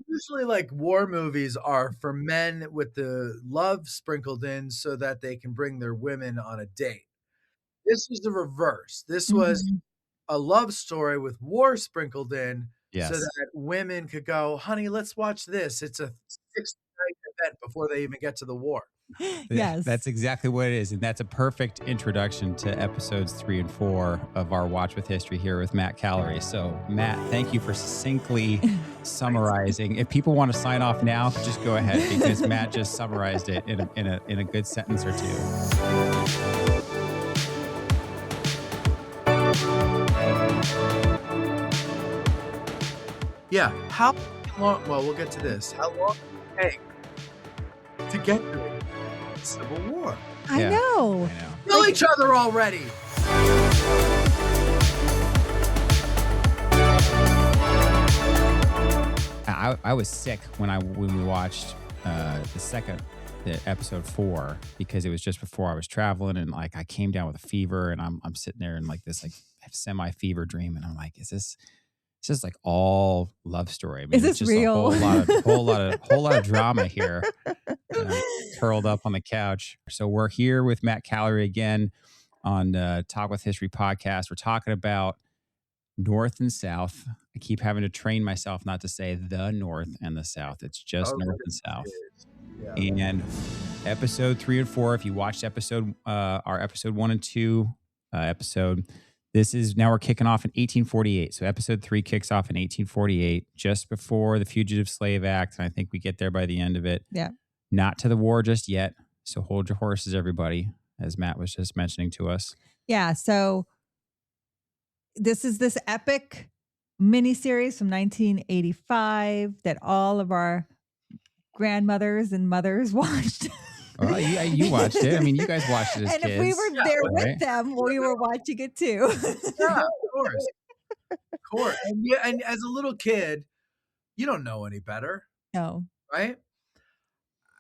Usually, like, war movies are for men with the love sprinkled in so that they can bring their women on a date. This was the reverse. This was Mhm. a love story with war sprinkled in so Yes. that women could go, "Honey, let's watch this." It's a 6 night event before they even get to the war. Yeah, Yes. that's exactly what it is. And that's a perfect introduction to episodes 3 and 4 of our Watch with History here with Matt Callery. So, Matt, thank you for succinctly summarizing. If people want to sign off now, just go ahead because Matt just summarized it in a good sentence or two. Yeah, how long well, we'll get to this. How long did it take to get through the Civil War? I Yeah. know. I know. Kill each other already! I was sick when we watched the episode 4 because it was just before I was traveling and like I came down with a fever and I'm sitting there in like this like semi fever dream and I'm like, is this like all love story? I mean, Is it's this just real? a whole lot of drama here. And I'm curled up on the couch. So we're here with Matt Callery again on Talk with History podcast. We're talking about North and South. I keep having to train myself not to say the North and the South. It's just North and South. Yeah. And episode 3 and 4, if you watched our episode 1 and 2 episode, this is now we're kicking off in 1848. So episode 3 kicks off in 1848, just before the Fugitive Slave Act. And I think we get there by the end of it. Yeah. Not to the war just yet. So hold your horses, everybody, as Matt was just mentioning to us. Yeah. So this is this epic miniseries from 1985 that all of our grandmothers and mothers watched. Oh, you watched it. I mean, you guys watched it as And kids. if we were there right? with them, we were watching it too. Yeah, of course. And as a little kid, you don't know any better, No. right?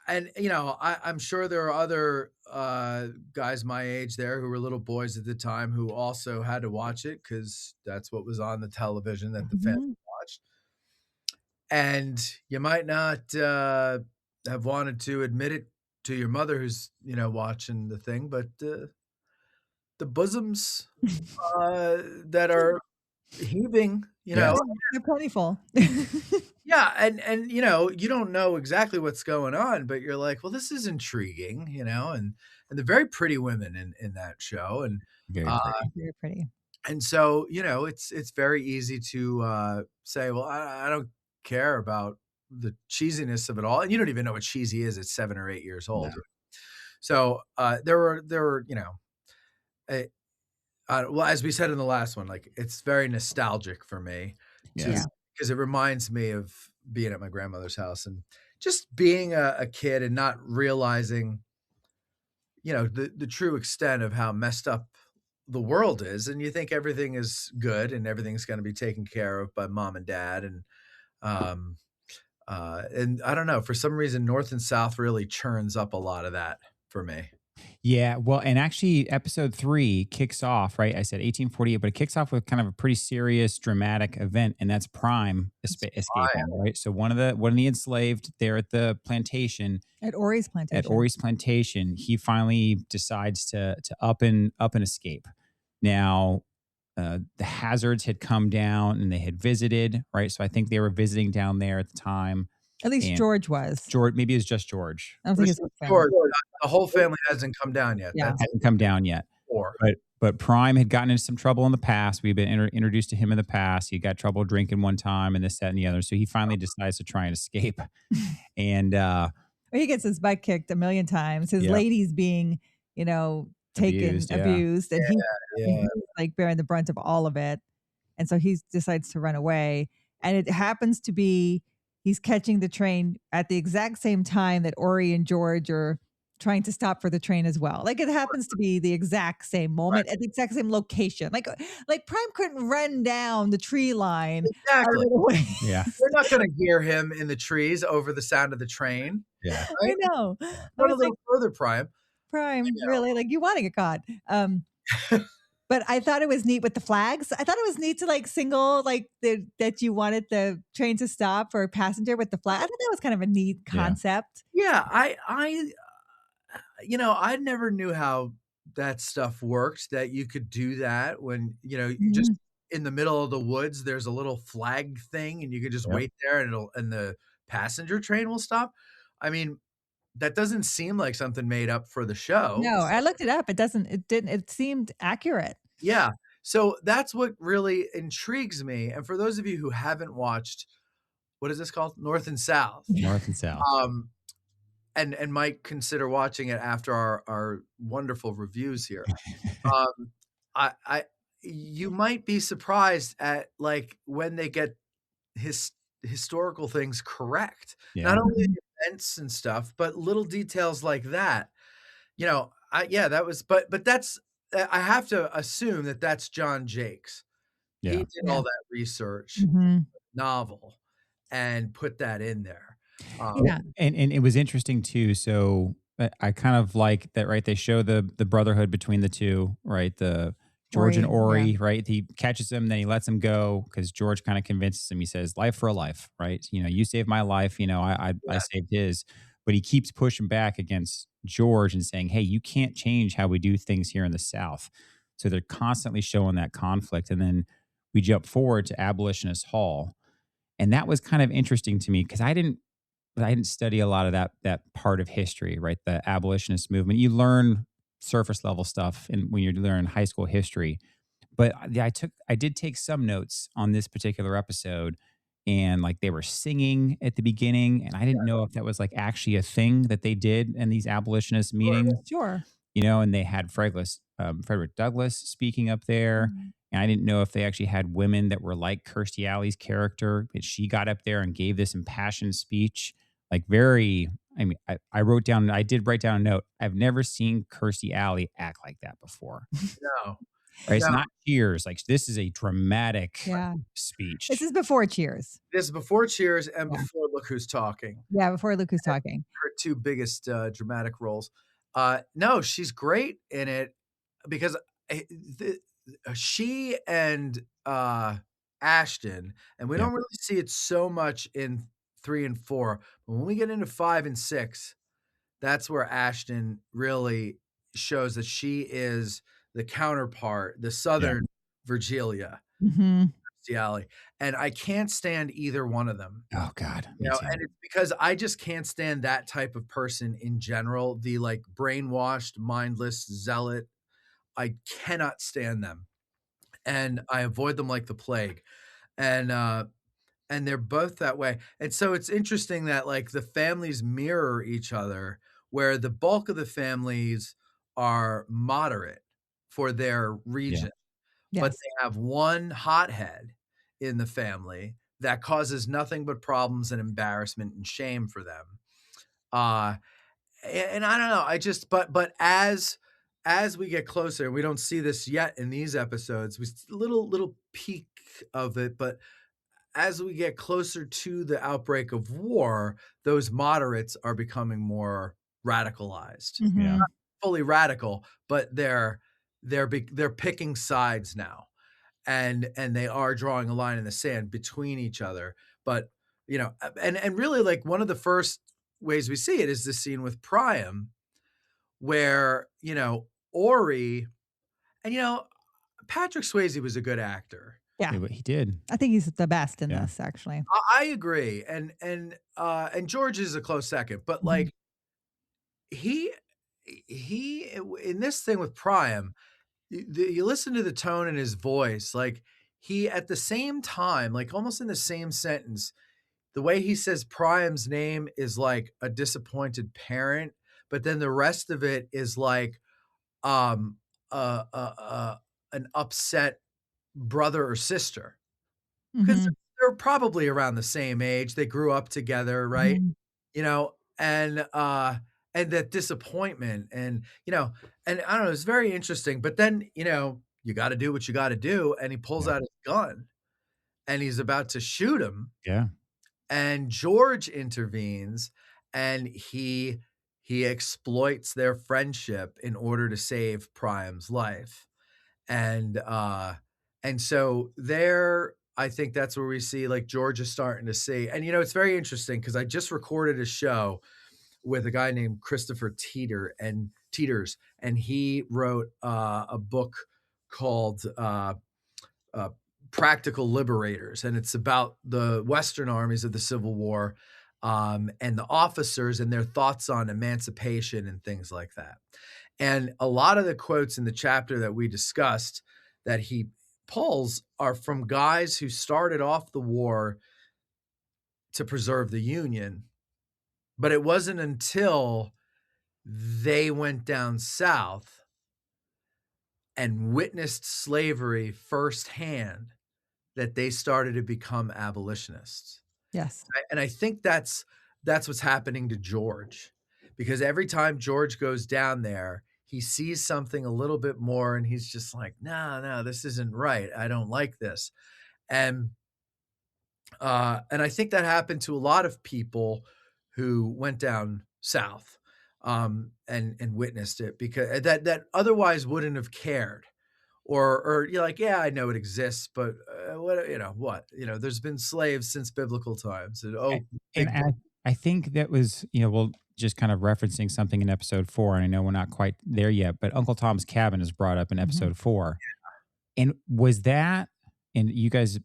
And, I'm sure there are other guys my age there who were little boys at the time who also had to watch it because that's what was on the television that the family watched. And you might not have wanted to admit it to your mother who's, watching the thing, but the bosoms that are heaving, Yes. They're plentiful. Yeah, and you don't know exactly what's going on, but you're like, well, this is intriguing, and they're very pretty women in that show, and Very pretty. Very pretty. and so it's very easy to say, well, I don't care about the cheesiness of it all, and you don't even know what cheesy is at 7 or 8 years old. No. So there were well, as we said in the last one, like it's very nostalgic for me. Yes. Because it reminds me of being at my grandmother's house and just being a kid and not realizing, the true extent of how messed up the world is. And you think everything is good and everything's going to be taken care of by mom and dad. And I don't know, for some reason, North and South really churns up a lot of that for me. Yeah, well, and actually, episode 3 kicks off, right? I said 1848, but it kicks off with kind of a pretty serious, dramatic event, and that's Prime escaping, right? So one of the enslaved there at the plantation, At Orry's plantation. he finally decides to up and escape. Now, the Hazards had come down and they had visited, right? So I think they were visiting down there at the time. At least And George was. Maybe it was just George. I don't think it's George, the whole family hasn't come down yet. Yeah. Hasn't come down yet. But Prime had gotten into some trouble in the past. We've been introduced to him in the past. He got trouble drinking one time and this, that, and the other. So he finally decides to try and escape. And he gets his butt kicked a million times. His lady's being, taken, abused, and he's like bearing the brunt of all of it. And so he decides to run away. And it happens to be he's catching the train at the exact same time that Orry and George are trying to stop for the train as well. Like it happens to be the exact same moment at the exact same location. Like Prime couldn't run down the tree line. Exactly. Yeah. We're not going to hear him in the trees over the sound of the train. Yeah. I know. What a little further, Prime. Really? Like you want to get caught. But I thought it was neat with the flags. I thought it was neat to like single like that you wanted the train to stop for a passenger with the flag. I thought that was kind of a neat concept. Yeah, I never knew how that stuff worked, that you could do that when, you just Mhm. in the middle of the woods, there's a little flag thing, and you could just Yep. wait there, and the passenger train will stop. I mean, that doesn't seem like something made up for the show. No, I looked it up. It seemed accurate. Yeah. So that's what really intrigues me, and for those of you who haven't watched, what is this called? North and South, North and South. um, and might consider watching it after our wonderful reviews here. Um, I you might be surprised at, like, when they get historical things correct. Yeah. Not only Mhm. the events and stuff, but little details like that. That was but that's I have to assume that that's John Jakes. He Yeah. did Yeah. all that research, Mhm. novel, and put that in there. Well, Yeah. and it was interesting too. So I kind of like that, right? They show the brotherhood between the two, right? The George and Ori, yeah. Orry, right? He catches him, then he lets him go because George kind of convinces him. He says, "Life for a life," right? You saved my life. I Yeah, saved his, but he keeps pushing back against George and saying, "Hey, you can't change how we do things here in the South." So they're constantly showing that conflict, and then we jump forward to Abolitionist Hall, and that was kind of interesting to me because I didn't study a lot of that part of history, right? The abolitionist movement. You learn surface level stuff when you learn high school history. But I did take some notes on this particular episode, and like they were singing at the beginning, and I didn't know if that was like actually a thing that they did in these abolitionist sure. meetings, Sure. and they had Frederick Douglass speaking up there. Mhm. And I didn't know if they actually had women that were like Kirstie Alley's character, that she got up there and gave this impassioned speech. Like very, I mean, I did write down a note. I've never seen Kirstie Alley act like that before. No. Right? It's No, not Cheers. Like this is a dramatic Yeah. This speech. is before Cheers. this is before Cheers and Yeah. before Look Who's Talking. Yeah, before Luke was talking. Her 2 biggest, dramatic roles. No, she's great in it because, she and, Ashton, and we Yeah. don't really see it so much in 3 and 4, but when we get into 5 and 6, that's where Ashton really shows that she is the counterpart, the Yeah. Southern Virgilia, Mhm. Kirstie Alley, and I can't stand either one of them. Oh God, me too. And it's because I just can't stand that type of person in general, the, like, brainwashed, mindless zealot. I cannot stand them, and I avoid them like the plague, and, uh, and they're both that way, and so it's interesting that, like, the families mirror each other, where the bulk of the families are moderate for their Yeah. region, but Yes. they have one hothead in the family that causes nothing but problems and embarrassment and shame for them. Uh, and I don't know, I just but as we get closer, we don't see this yet in these episodes, we s little peek of it, but as we get closer to the outbreak of war, those moderates are becoming more radicalized. Yeah. Mhm. Fully radical, but they're picking sides now, and they are drawing a line in the sand between each other. But and really, like, one of the first ways we see it is the scene with Priam, where Ori, and Patrick Swayze was a good actor. Yeah. He did. I think he's the best in Yeah. this, actually. I agree, and George is a close second, but Mhm. like he in this thing with Priam, you listen to the tone in his voice, like he at the same time, like almost in the same sentence, the way he says Priam's name is like a disappointed parent, but then the rest of it is like um an upset brother or sister, because Mhm. they're probably around the same age. They grew up together, right? Mhm. And that disappointment, and I don't know, it's very interesting. But then, you got to do what you got to do, and he pulls Yeah. out his gun and he's about to shoot him, Yeah. and George intervenes, and he exploits their friendship in order to save Priam's life. And so there, I think that's where we see like Georgia starting to see. And it's very interesting because I just recorded a show with a guy named Christopher Teeters, and he wrote a book called uh, Practical Liberators, and it's about the Western armies of the Civil War, and the officers and their thoughts on emancipation and things like that. And a lot of the quotes in the chapter that we discussed that he pulls are from guys who started off the war to preserve the Union, but it wasn't until they went down south and witnessed slavery firsthand that they started to become abolitionists. Yes. And I think that's what's happening to George, because every time George goes down there, he sees something a little bit more and he's just like, no, this isn't right. I don't like this. And I think that happened to a lot of people who went down south, and witnessed it, because that otherwise wouldn't have cared. Or you're like, yeah, I know it exists, but there's been slaves since biblical times. And, A- big And I think that was, well, just kind of referencing something in episode 4, and I know we're not quite there yet, but Uncle Tom's Cabin is brought up in episode 4. And was that, and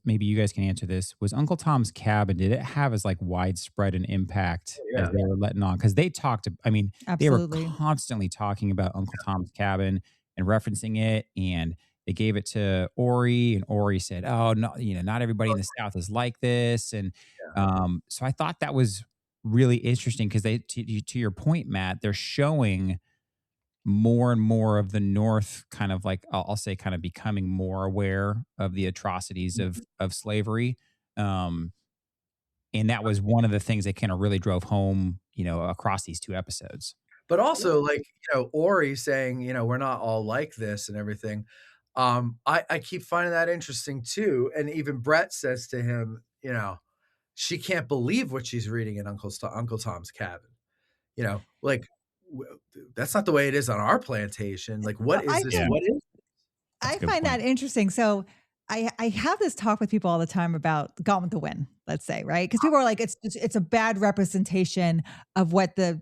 maybe you guys can answer this, was Uncle Tom's Cabin, did it have as like widespread an impact as Yeah. they were letting on? Because they talked, they were Absolutely. constantly talking about Uncle Tom's Cabin and referencing it, and they gave it to Orry, and Orry said, "Oh no, not everybody in the South is like this." And so I thought that was really interesting because to your point, Matt, they're showing more and more of the North kind of like I'll say kind of becoming more aware of the atrocities of slavery. Um, and that was one of the things that kind of really drove home, across these 2 episodes. But also, like, Ori saying, we're not all like this and everything. I keep finding that interesting too. And even Brett says to him, she can't believe what she's reading in Uncle Tom's Cabin. Like, that's not the way it is on our plantation. Like, what Well, is this? What is? I find that interesting. So I have this talk with people all the time about Gone with the Wind, let's say, right? Because people are like, it's a bad representation of what the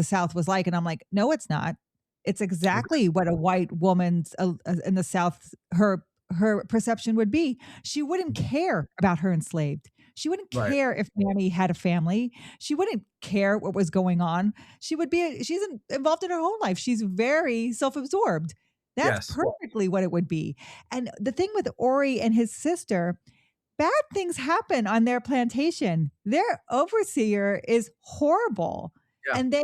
South was like, and I'm like, no, it's not. It's exactly what a white woman's in the South, her perception would be. She wouldn't care about her enslaved. She wouldn't Right. care if Mammy had a family. She wouldn't care what was going on. She's involved in her whole life. She's very self-absorbed. That's Yes. perfectly what it would be. And the thing with Ori and his sister, bad things happen on their plantation. Their overseer is horrible. Yeah. And they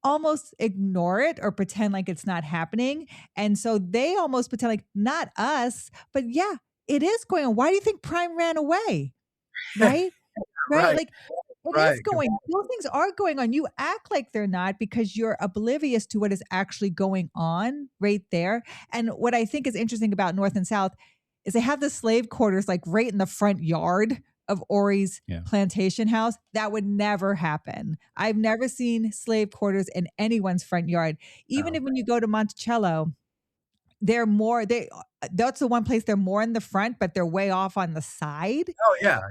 almost ignore it or pretend like it's not happening. And so they almost pretend like, not us, but yeah, it is going on. Why do you think Prime ran away? Right? Right. Like, it is going, those things are going on. You act like they're not because you're oblivious to what is actually going on right there. And what I think is interesting about North and South is they have the slave quarters like right in the front yard of Ori's plantation house. That would never happen. I've never seen slave quarters in anyone's front yard. Even if when you go to Monticello, that's the one place they're more in the front, but they're way off on the side. Oh yeah.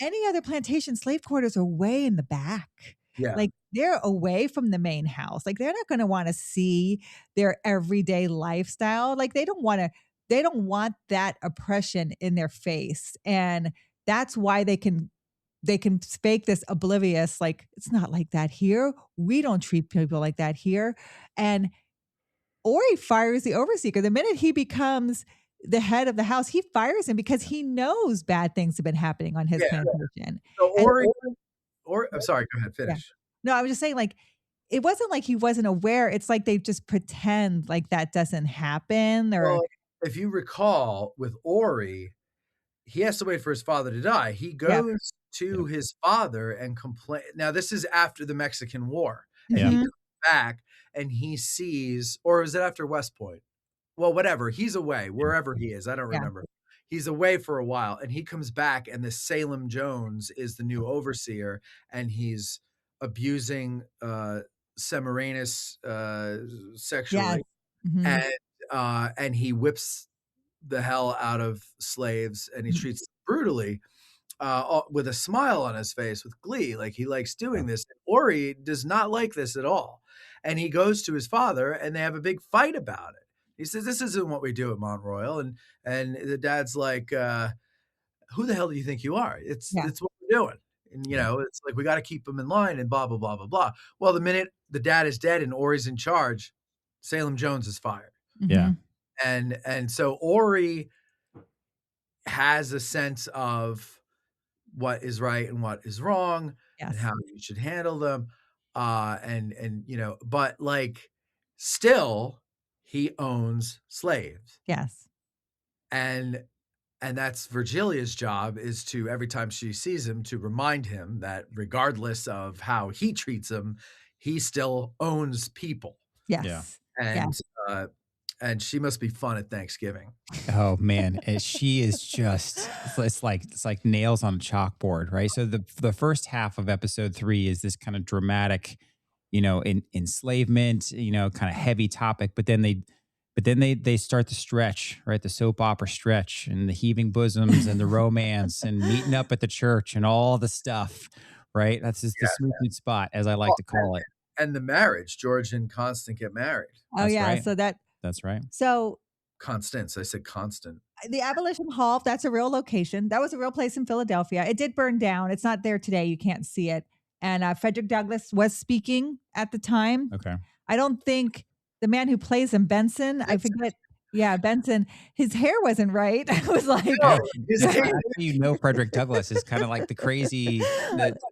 Any other plantation, slave quarters are way in the back. Yeah. Like they're away from the main house. Like they're not going to want to see their everyday lifestyle. Like they don't want that oppression in their face. And that's why they can fake this oblivious, like it's not like that here. We don't treat people like that here. And Ori fires the overseer. The minute he becomes the head of the house, he fires him because he knows bad things have been happening on his plantation. So I'm sorry, go ahead, finish. No, I was just saying, like, it wasn't like he wasn't aware. It's like they just pretend like that doesn't happen. Or if you recall, with Ori, he has to wait for his father to die. He goes to his father and complain. Now, this is after the Mexican War. And he comes back and he sees, or is it after West Point? Well, whatever. He's away, wherever he is. I don't remember. He's away for a while, and he comes back, and this Salem Jones is the new overseer, and he's abusing Semiramis sexually, and he whips the hell out of slaves, and he treats them brutally, with a smile on his face, with glee, like he likes doing this. Orry does not like this at all, and he goes to his father, and they have a big fight about it. He says, "This isn't what we do at Mont Royal," and the dad's like, "Who the hell do you think you are? It's what we're doing." And it's like, we got to keep them in line, and blah blah blah blah blah. Well, the minute the dad is dead and Orry's in charge, Salem Jones is fired. Yeah. And so Orry has a sense of what is right and what is wrong, and how you should handle them. But like, still he owns slaves. Yes. And that's Virgilia's job, is to, every time she sees him, to remind him that regardless of how he treats them, he still owns people. Yes. And and she must be fun at Thanksgiving. Oh man, she is just, it's like nails on a chalkboard, right? So the first half of episode 3 is this kind of dramatic, enslavement, kind of heavy topic, but then they start the stretch, right? The soap opera stretch, and the heaving bosoms and the romance and meeting up at the church and all the stuff, right? That's just the sweet spot, as I like to call it. And the marriage, George and Constant get married. Oh, That's yeah. right. So that's right. So Constance, I said Constant. the Abolition Hall, that's a real location. That was a real place in Philadelphia. It did burn down. It's not there today. You can't see it. And Frederick Douglass was speaking at the time. Okay. I don't think the man who plays him, Benson, I forget. Yeah, Benson, his hair wasn't right. I was like, Frederick Douglass is kind of like the crazy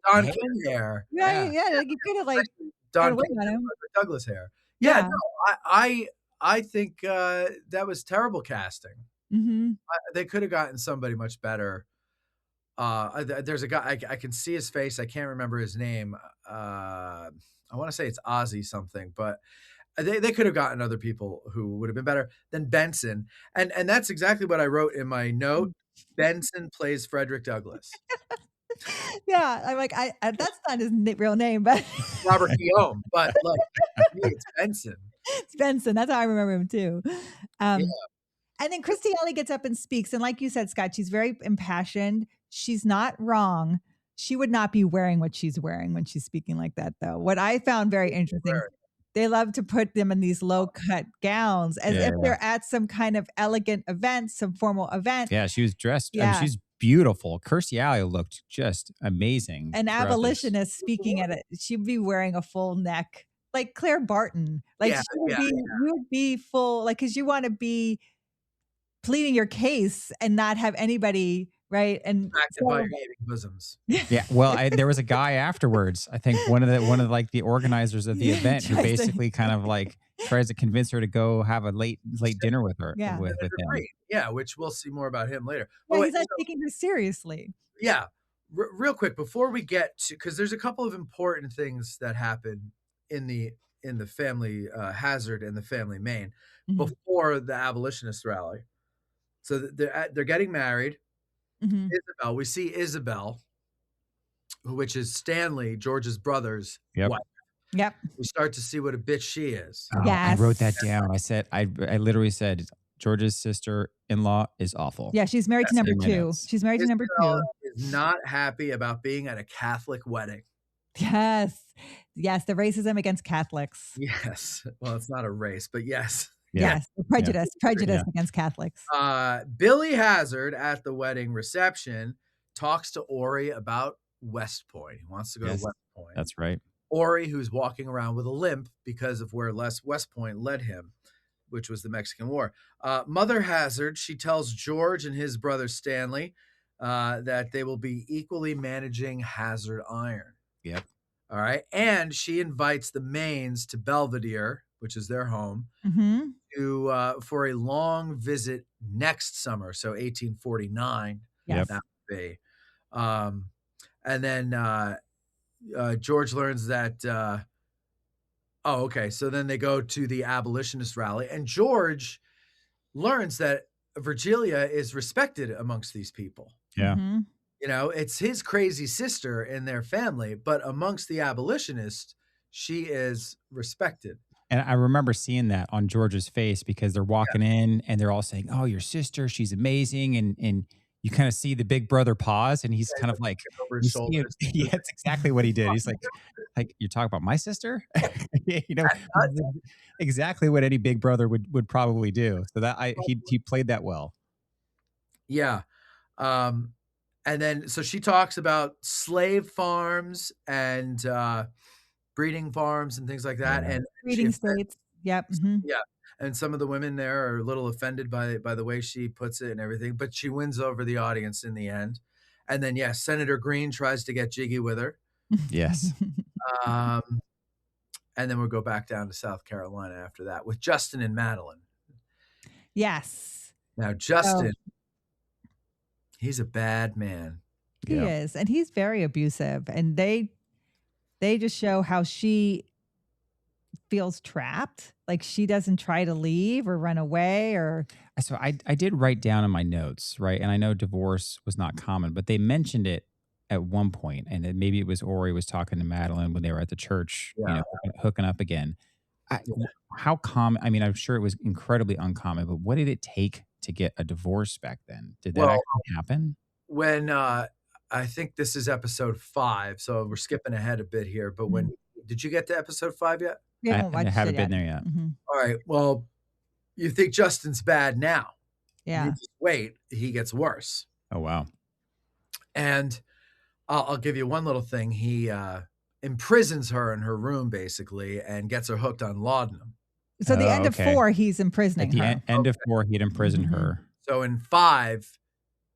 Don King hair. Yeah. Like you could have like Don King, Douglas hair. Yeah. No, I think that was terrible casting. Mm-hmm. They could have gotten somebody much better. There's a guy, I can see his face. I can't remember his name. I want to say it's Ozzy something, but they could have gotten other people who would have been better than Benson. And that's exactly what I wrote in my note. Benson plays Frederick Douglass. Yeah, I'm like, that's not his real name, but Robert Guillaume. But like, it's Benson. It's Benson. That's how I remember him too. And then Christy Alley gets up and speaks. And like you said, Scott, she's very impassioned. She's not wrong. She would not be wearing what she's wearing when she's speaking like that, though. What I found very interesting, they love to put them in these low-cut gowns as if they're at some kind of elegant event, some formal event. Yeah, she was dressed. I mean, she's beautiful. Kirstie Alley looked just amazing. An abolitionist speaking at it, she'd be wearing a full neck, like Claire Barton. Like you would be full, like, because you want to be pleading your case and not have anybody, right? And by your heaving bosoms. Yeah. Well, there was a guy afterwards. I think one of the organizers of the event who basically kind of like tries to convince her to go have a late dinner with her. Yeah. With him. Yeah, which we'll see more about him later. Well, he's not taking her seriously. Yeah. Real quick before we get to, because there's a couple of important things that happen in the family Hazard and the family Maine before the abolitionist rally. So they're getting married. Mm-hmm. Isabel, we see Isabel, which is Stanley, George's brother's wife. Yep. We start to see what a bitch she is. Oh, yes. I wrote that down. I said, I literally said, George's sister-in-law is awful. Yeah, she's married to number 2. She's married to number 2. Is not happy about being at a Catholic wedding. Yes, the racism against Catholics. Yes. Well, it's not a race, but yes. Yeah. Yes, prejudice against Catholics. Billy Hazard at the wedding reception talks to Orry about West Point. He wants to go to West Point. That's right. Orry, who's walking around with a limp because of where West Point led him, which was the Mexican War. Mother Hazard, she tells George and his brother Stanley that they will be equally managing Hazard Iron. Yep. All right. And she invites the Maines to Belvedere, which is their home, for a long visit next summer. So 1849. Yes. That would be. And then George learns that, so then they go to the abolitionist rally, and George learns that Virgilia is respected amongst these people. Yeah. Mm-hmm. You know, it's his crazy sister in their family, but amongst the abolitionists, she is respected. And I remember seeing that on George's face because they're walking in and they're all saying, "Oh, your sister, she's amazing." And you kind of see the big brother pause and he's kind of like, over his you see him, shoulders. yeah, that's exactly what he did. He's like you're talking about my sister? You know, exactly what any big brother would probably do. So that he played that well. Yeah. And then so she talks about slave farms and breeding farms and things like that. Yeah. And Breeding states. Yep. yeah, and some of the women there are a little offended by the way she puts it and everything, but she wins over the audience in the end. And then yes, Senator Green tries to get jiggy with her. Yes. And then we'll go back down to South Carolina after that with Justin and Madeline. Yes. Now Justin, he's a bad man. He is, and he's very abusive. And they just show how she feels trapped. Like she doesn't try to leave or run away or. So I did write down in my notes, right? And I know divorce was not common, but they mentioned it at one point, and maybe it was Orry was talking to Madeline when they were at the church, hooking up again. How common? I mean, I'm sure it was incredibly uncommon, but what did it take to get a divorce back then? Did that actually happen? When I think this is episode 5, so we're skipping ahead a bit here. But when did you get to episode 5 yet? I haven't been there yet. All right. Well, you think Justin's bad now? Yeah. You just wait, he gets worse. Oh wow. And I'll give you one little thing. He imprisons her in her room basically and gets her hooked on laudanum. So the end of 4, he's imprisoning her. At the end of 4, he'd imprisoned her. So in 5,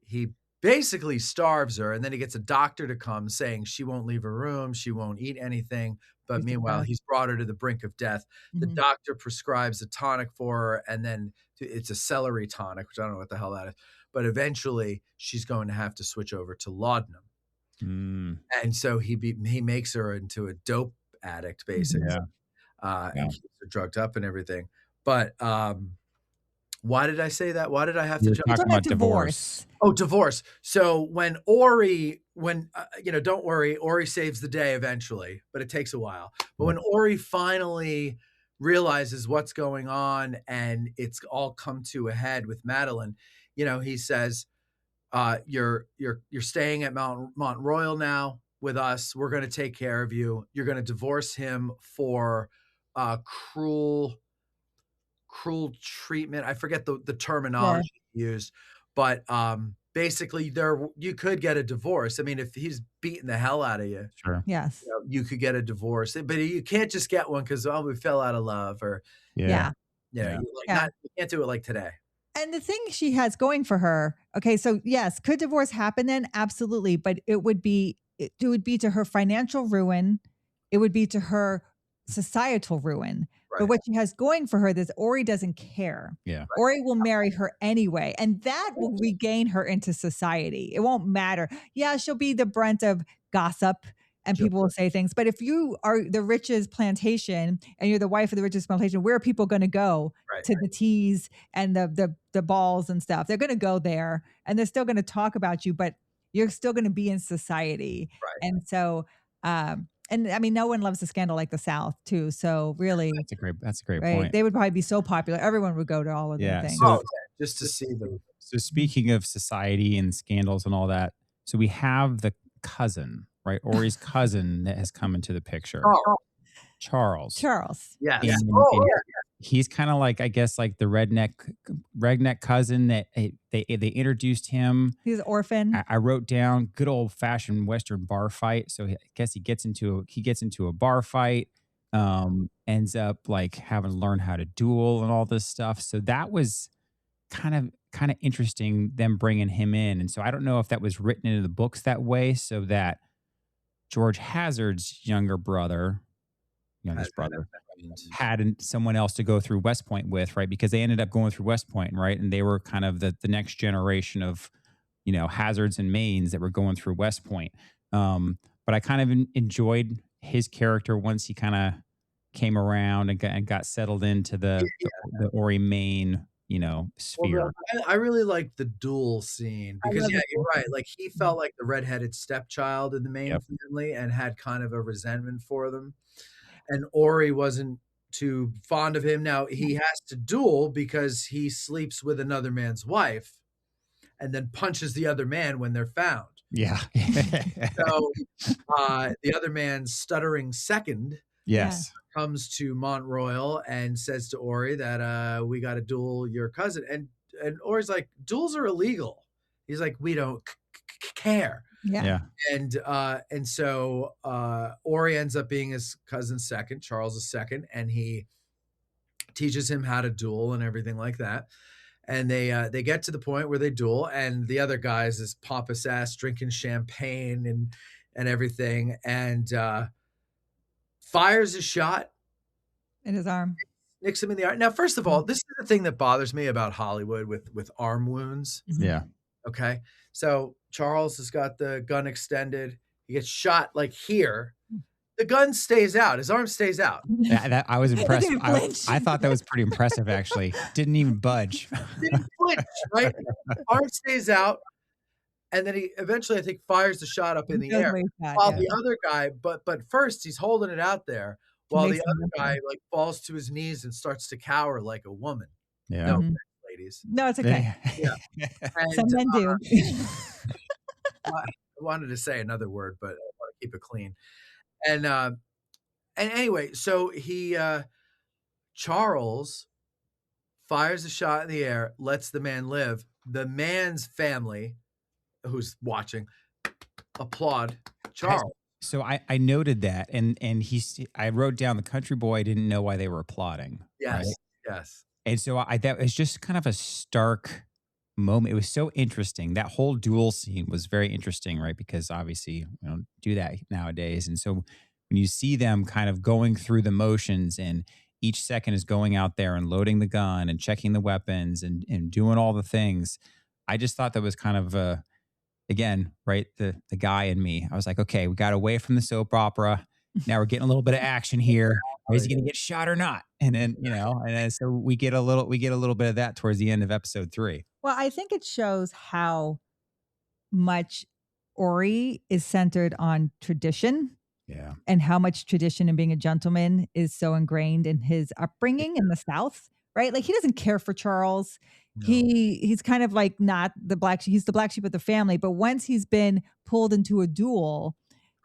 he basically starves her, and then he gets a doctor to come saying she won't leave her room, she won't eat anything. But meanwhile, he's brought her to the brink of death. The doctor prescribes a tonic for her, and then it's a celery tonic, which I don't know what the hell that is. But eventually, she's going to have to switch over to laudanum. And so he makes her into a dope addict, basically, and keeps her drugged up and everything. But why did I say that? Why did I have to jump? Talking about divorce. Oh, divorce. So when Orry, don't worry, Orry saves the day eventually, but it takes a while. But when Orry finally realizes what's going on and it's all come to a head with Madeline, he says, you're staying at Mount Royal now with us. We're going to take care of you. You're going to divorce him for cruel treatment. I forget the terminology used, but basically you could get a divorce. I mean, if he's beating the hell out of you, sure, yes, you could get a divorce, but you can't just get one because we fell out of love or you can't do it like today. And the thing she has going for her, okay, so yes, could divorce happen then? Absolutely, but it would be to her financial ruin. It would be to her societal ruin. Right. But what she has going for her is Orry doesn't care. Yeah. Right. Orry will marry her anyway, and that will regain her into society. It won't matter. Yeah, she'll be the brunt of gossip and people will say things. But if you are the richest plantation and you're the wife of the richest plantation, where are people going to go to the teas and the balls and stuff? They're going to go there and they're still going to talk about you, but you're still going to be in society. Right. And so, and I mean, no one loves a scandal like the South too. So really, that's a great point. They would probably be so popular. Everyone would go to all of their things. So, just to see them. So speaking of society and scandals and all that, so we have the cousin, right? Orry's cousin that has come into the picture. Charles. Yes. And he's kind of like, I guess, like the redneck cousin that they introduced him. He's an orphan. I wrote down good old fashioned Western bar fight. So I guess he gets into a bar fight, ends up like having to learn how to duel and all this stuff. So that was kind of interesting, them bringing him in. And so I don't know if that was written into the books that way, so that George Hazard's youngest brother had someone else to go through West Point with, right? Because they ended up going through West Point, right? And they were kind of the next generation of, Hazards and Maines that were going through West Point. But I kind of enjoyed his character once he kind of came around and got settled into the Orry, Maine, sphere. Well, I really liked the duel scene because you're right. Like he felt like the redheaded stepchild in the Maine family and had kind of a resentment for them. And Orry wasn't too fond of him. Now he has to duel because he sleeps with another man's wife and then punches the other man when they're found. Yeah. So the other man's stuttering second Yes. comes to Mont Royal and says to Orry that we got to duel your cousin. And Orry's like, duels are illegal. He's like, we don't care. Yeah. And so Orry ends up being his cousin's second, Charles' second, and he teaches him how to duel and everything like that. And they get to the point where they duel, and the other guy is this pompous ass drinking champagne and everything, and fires a shot in his arm, nicks him in the arm. Now, first of all, this is the thing that bothers me about Hollywood with arm wounds. Yeah. Okay, so Charles has got the gun extended. He gets shot like here. The gun stays out. His arm stays out. That I was impressed. I thought that was pretty impressive, actually. Didn't even budge. Didn't flinch, right? Arm stays out. And then he eventually, I think, fires the shot up in the air. While the other guy, but first he's holding it out there while the other guy like falls to his knees and starts to cower like a woman. Yeah. No, ladies. No, it's okay. Yeah. And, some men do. I wanted to say another word, but I want to keep it clean. And anyway, so Charles fires a shot in the air, lets the man live. The man's family, who's watching, applaud Charles. So I noted that, and I wrote down the country boy didn't know why they were applauding. Yes, right? yes. And so that was just kind of a stark moment. It was so interesting. That whole duel scene was very interesting, right? Because obviously we don't do that nowadays. And so when you see them kind of going through the motions, and each second is going out there and loading the gun and checking the weapons and doing all the things, I just thought that was kind of again, right, the guy in me. I was like, okay, we got away from the soap opera. Now we're getting a little bit of action here. Is he going to get shot or not? And then, and then so we get a little bit of that towards the end of episode 3. Well, I think it shows how much Orry is centered on tradition. Yeah. And how much tradition and being a gentleman is so ingrained in his upbringing in the South, right? Like, he doesn't care for Charles. No. He's kind of like not the black sheep. He's the black sheep of the family. But once he's been pulled into a duel,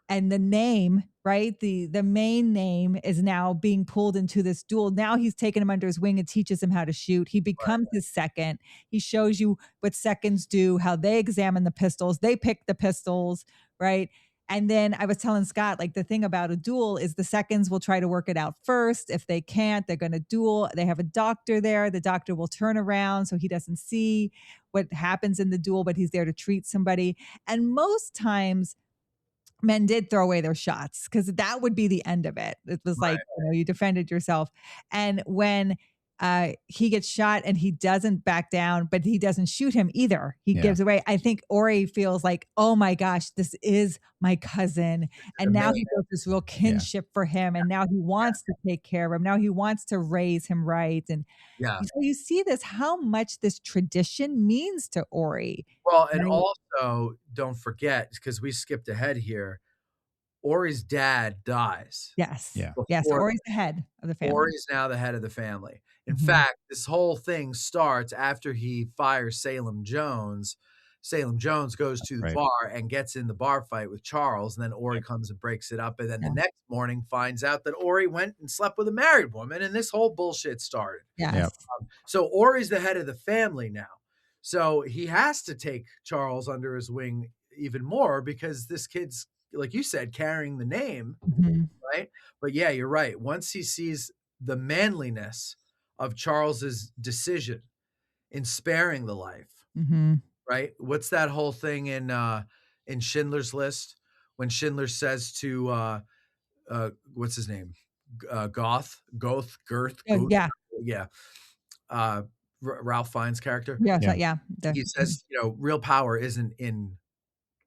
and the name, right, the main name is now being pulled into this duel. Now he's taken him under his wing and teaches him how to shoot. He becomes his second. He shows you what seconds do, how they examine the pistols. They pick the pistols, right? And then I was telling Scott, like, the thing about a duel is the seconds will try to work it out first. If they can't, they're going to duel. They have a doctor there. The doctor will turn around so he doesn't see what happens in the duel, but he's there to treat somebody. And most times, men did throw away their shots because that would be the end of it. It was like, you defended yourself. And when he gets shot and he doesn't back down, but he doesn't shoot him either. He gives away. I think Orry feels like, oh my gosh, this is my cousin. And now he feels this real kinship for him. And now he wants to take care of him. Now he wants to raise him right. And so you see this, how much this tradition means to Orry. Well, and also don't forget, because we skipped ahead here, Orry's dad dies. Yes. Yeah. Yes. Orry's the head of the family. Orry's now the head of the family. In fact, this whole thing starts after he fires Salem Jones. Salem Jones goes to the bar and gets in the bar fight with Charles. And then Orry comes and breaks it up. And then the next morning finds out that Orry went and slept with a married woman. And this whole bullshit started. Yes. So Orry's the head of the family now. So he has to take Charles under his wing even more because this kid's, like you said, carrying the name, right? But yeah, you're right. Once he sees the manliness of Charles's decision in sparing the life, right? What's that whole thing in Schindler's List when Schindler says to what's his name, Girth, Ralph Fiennes' character. He says, real power isn't in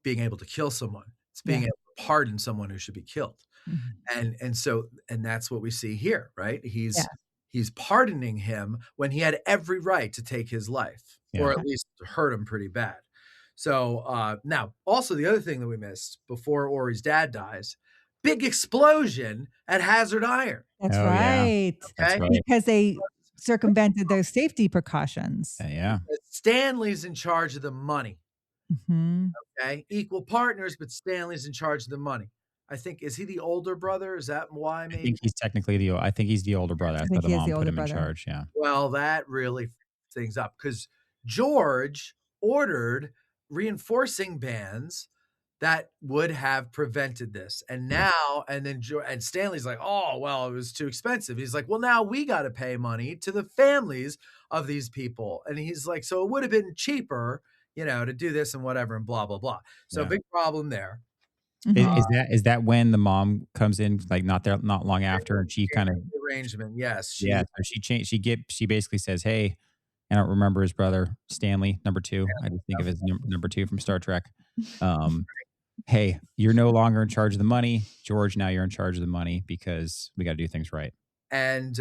being able to kill someone. It's being able to pardon someone who should be killed. And so that's what we see here, right? He's pardoning him when he had every right to take his life, or at least hurt him pretty bad. So now also the other thing that we missed before Orry's dad dies, big explosion at Hazard Iron. That's Oh, yeah. right. That's Okay? right. Because they circumvented those safety precautions. Yeah. Stanley's in charge of the money. Mhm. Okay, equal partners, but Stanley's in charge of the money. I think is he the older brother? Is that why I maybe? think he's technically I think he's the older brother. I That's why think the he is the mom put older him in brother. charge. Yeah. Well, that really things up because George ordered reinforcing bands that would have prevented this. And now, and then and Stanley's like, oh, well, it was too expensive. He's like, well, now we got to pay money to the families of these people. And he's like, so it would have been cheaper, to do this and whatever and blah, blah, blah. So Yeah. big problem there. Is Mhm. that when the mom comes in, like not long after, and she kind of Arrangement. Yes. so she basically says, "Hey," I don't remember his brother Stanley, number two. I just think of his number two from Star Trek. Um, hey, you're no longer in charge of the money, George. Now you're in charge of the money because we got to do things right. And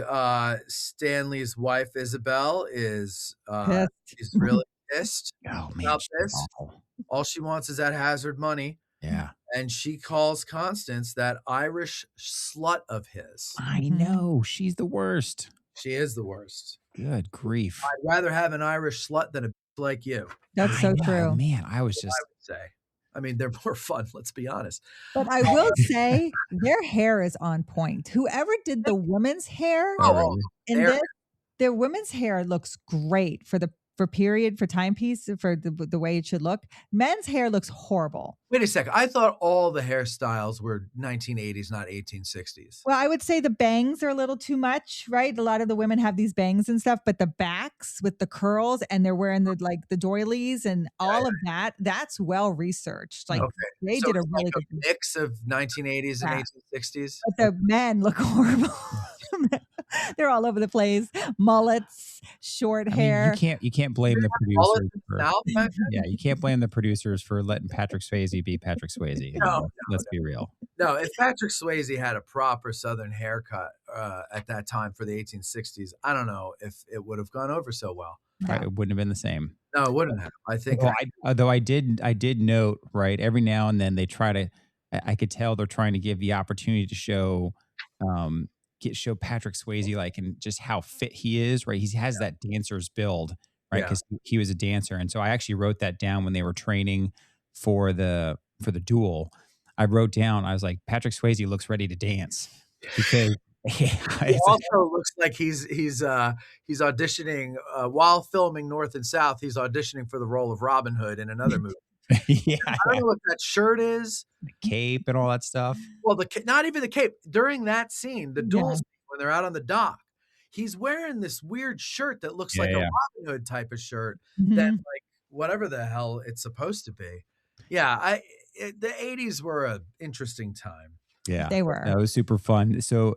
Stanley's wife Isabel is Pissed. she's really pissed Oh man, about she's this. awful. All she wants is that Hazard money. Yeah, And she calls Constance that Irish slut of his. I Mhm. know she's the worst. She is the worst. Good grief. I'd rather have an Irish slut than a like you, That's I so know, true. man. I was I just would say. I mean, they're more fun, let's be honest. But I will say their hair is on point. Whoever did the women's hair oh, really? in Hair- this, their women's hair looks great for timepiece, for the way it should look. Men's hair looks horrible. Wait a second. I thought all the hairstyles were 1980s, not 1860s. Well, I would say the bangs are a little too much, right? A lot of the women have these bangs and stuff, but the backs with the curls and they're wearing the doilies and all of that, that's well researched. Like Okay. they So did a it's really like good a mix of 1980s and Yeah. 1860s. But the men look horrible. They're all over the place. Mullets, short I mean, hair. you can't blame the All producers of for the South back then? yeah, you can't blame the producers for letting Patrick Swayze be Patrick Swayze. I No, mean, let's be real. No, if Patrick Swayze had a proper Southern haircut at that time for the 1860s, I don't know if it would have gone over so well. Right? It wouldn't have been the same. No, it wouldn't have. I think. Although I did note, right, every now and then they try to, I could tell they're trying to give the opportunity to show Patrick Swayze, like, and just how fit he is, right? He has that dancer's build, right? Yeah. Because he was a dancer. And so I actually wrote that down when they were training for the duel. I wrote down, I was like, Patrick Swayze looks ready to dance because He also looks like he's auditioning while filming North and South. He's auditioning for the role of Robin Hood in another movie. yeah, I don't know what that shirt is. the cape and all that stuff. Well, not even the cape. During that scene, the duel Yeah. scene, when they're out on the dock, he's wearing this weird shirt that looks like a Robin Hood type of shirt that, Mhm. like, whatever the hell it's supposed to be. Yeah, the 80s were an interesting time. Yeah, They were. that was super fun. So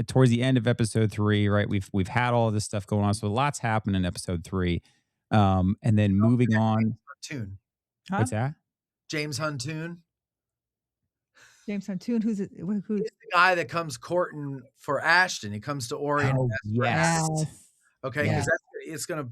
towards the end of episode 3, right? We've had all of this stuff going on. So lots happened in episode 3, and then moving on. Huntoon. Huh? What's that? James Huntoon. James Huntoon, who's He's the guy that comes courting for Ashton. He comes to Orry and asks for yes. Ashton. Okay, Yeah. because it's going to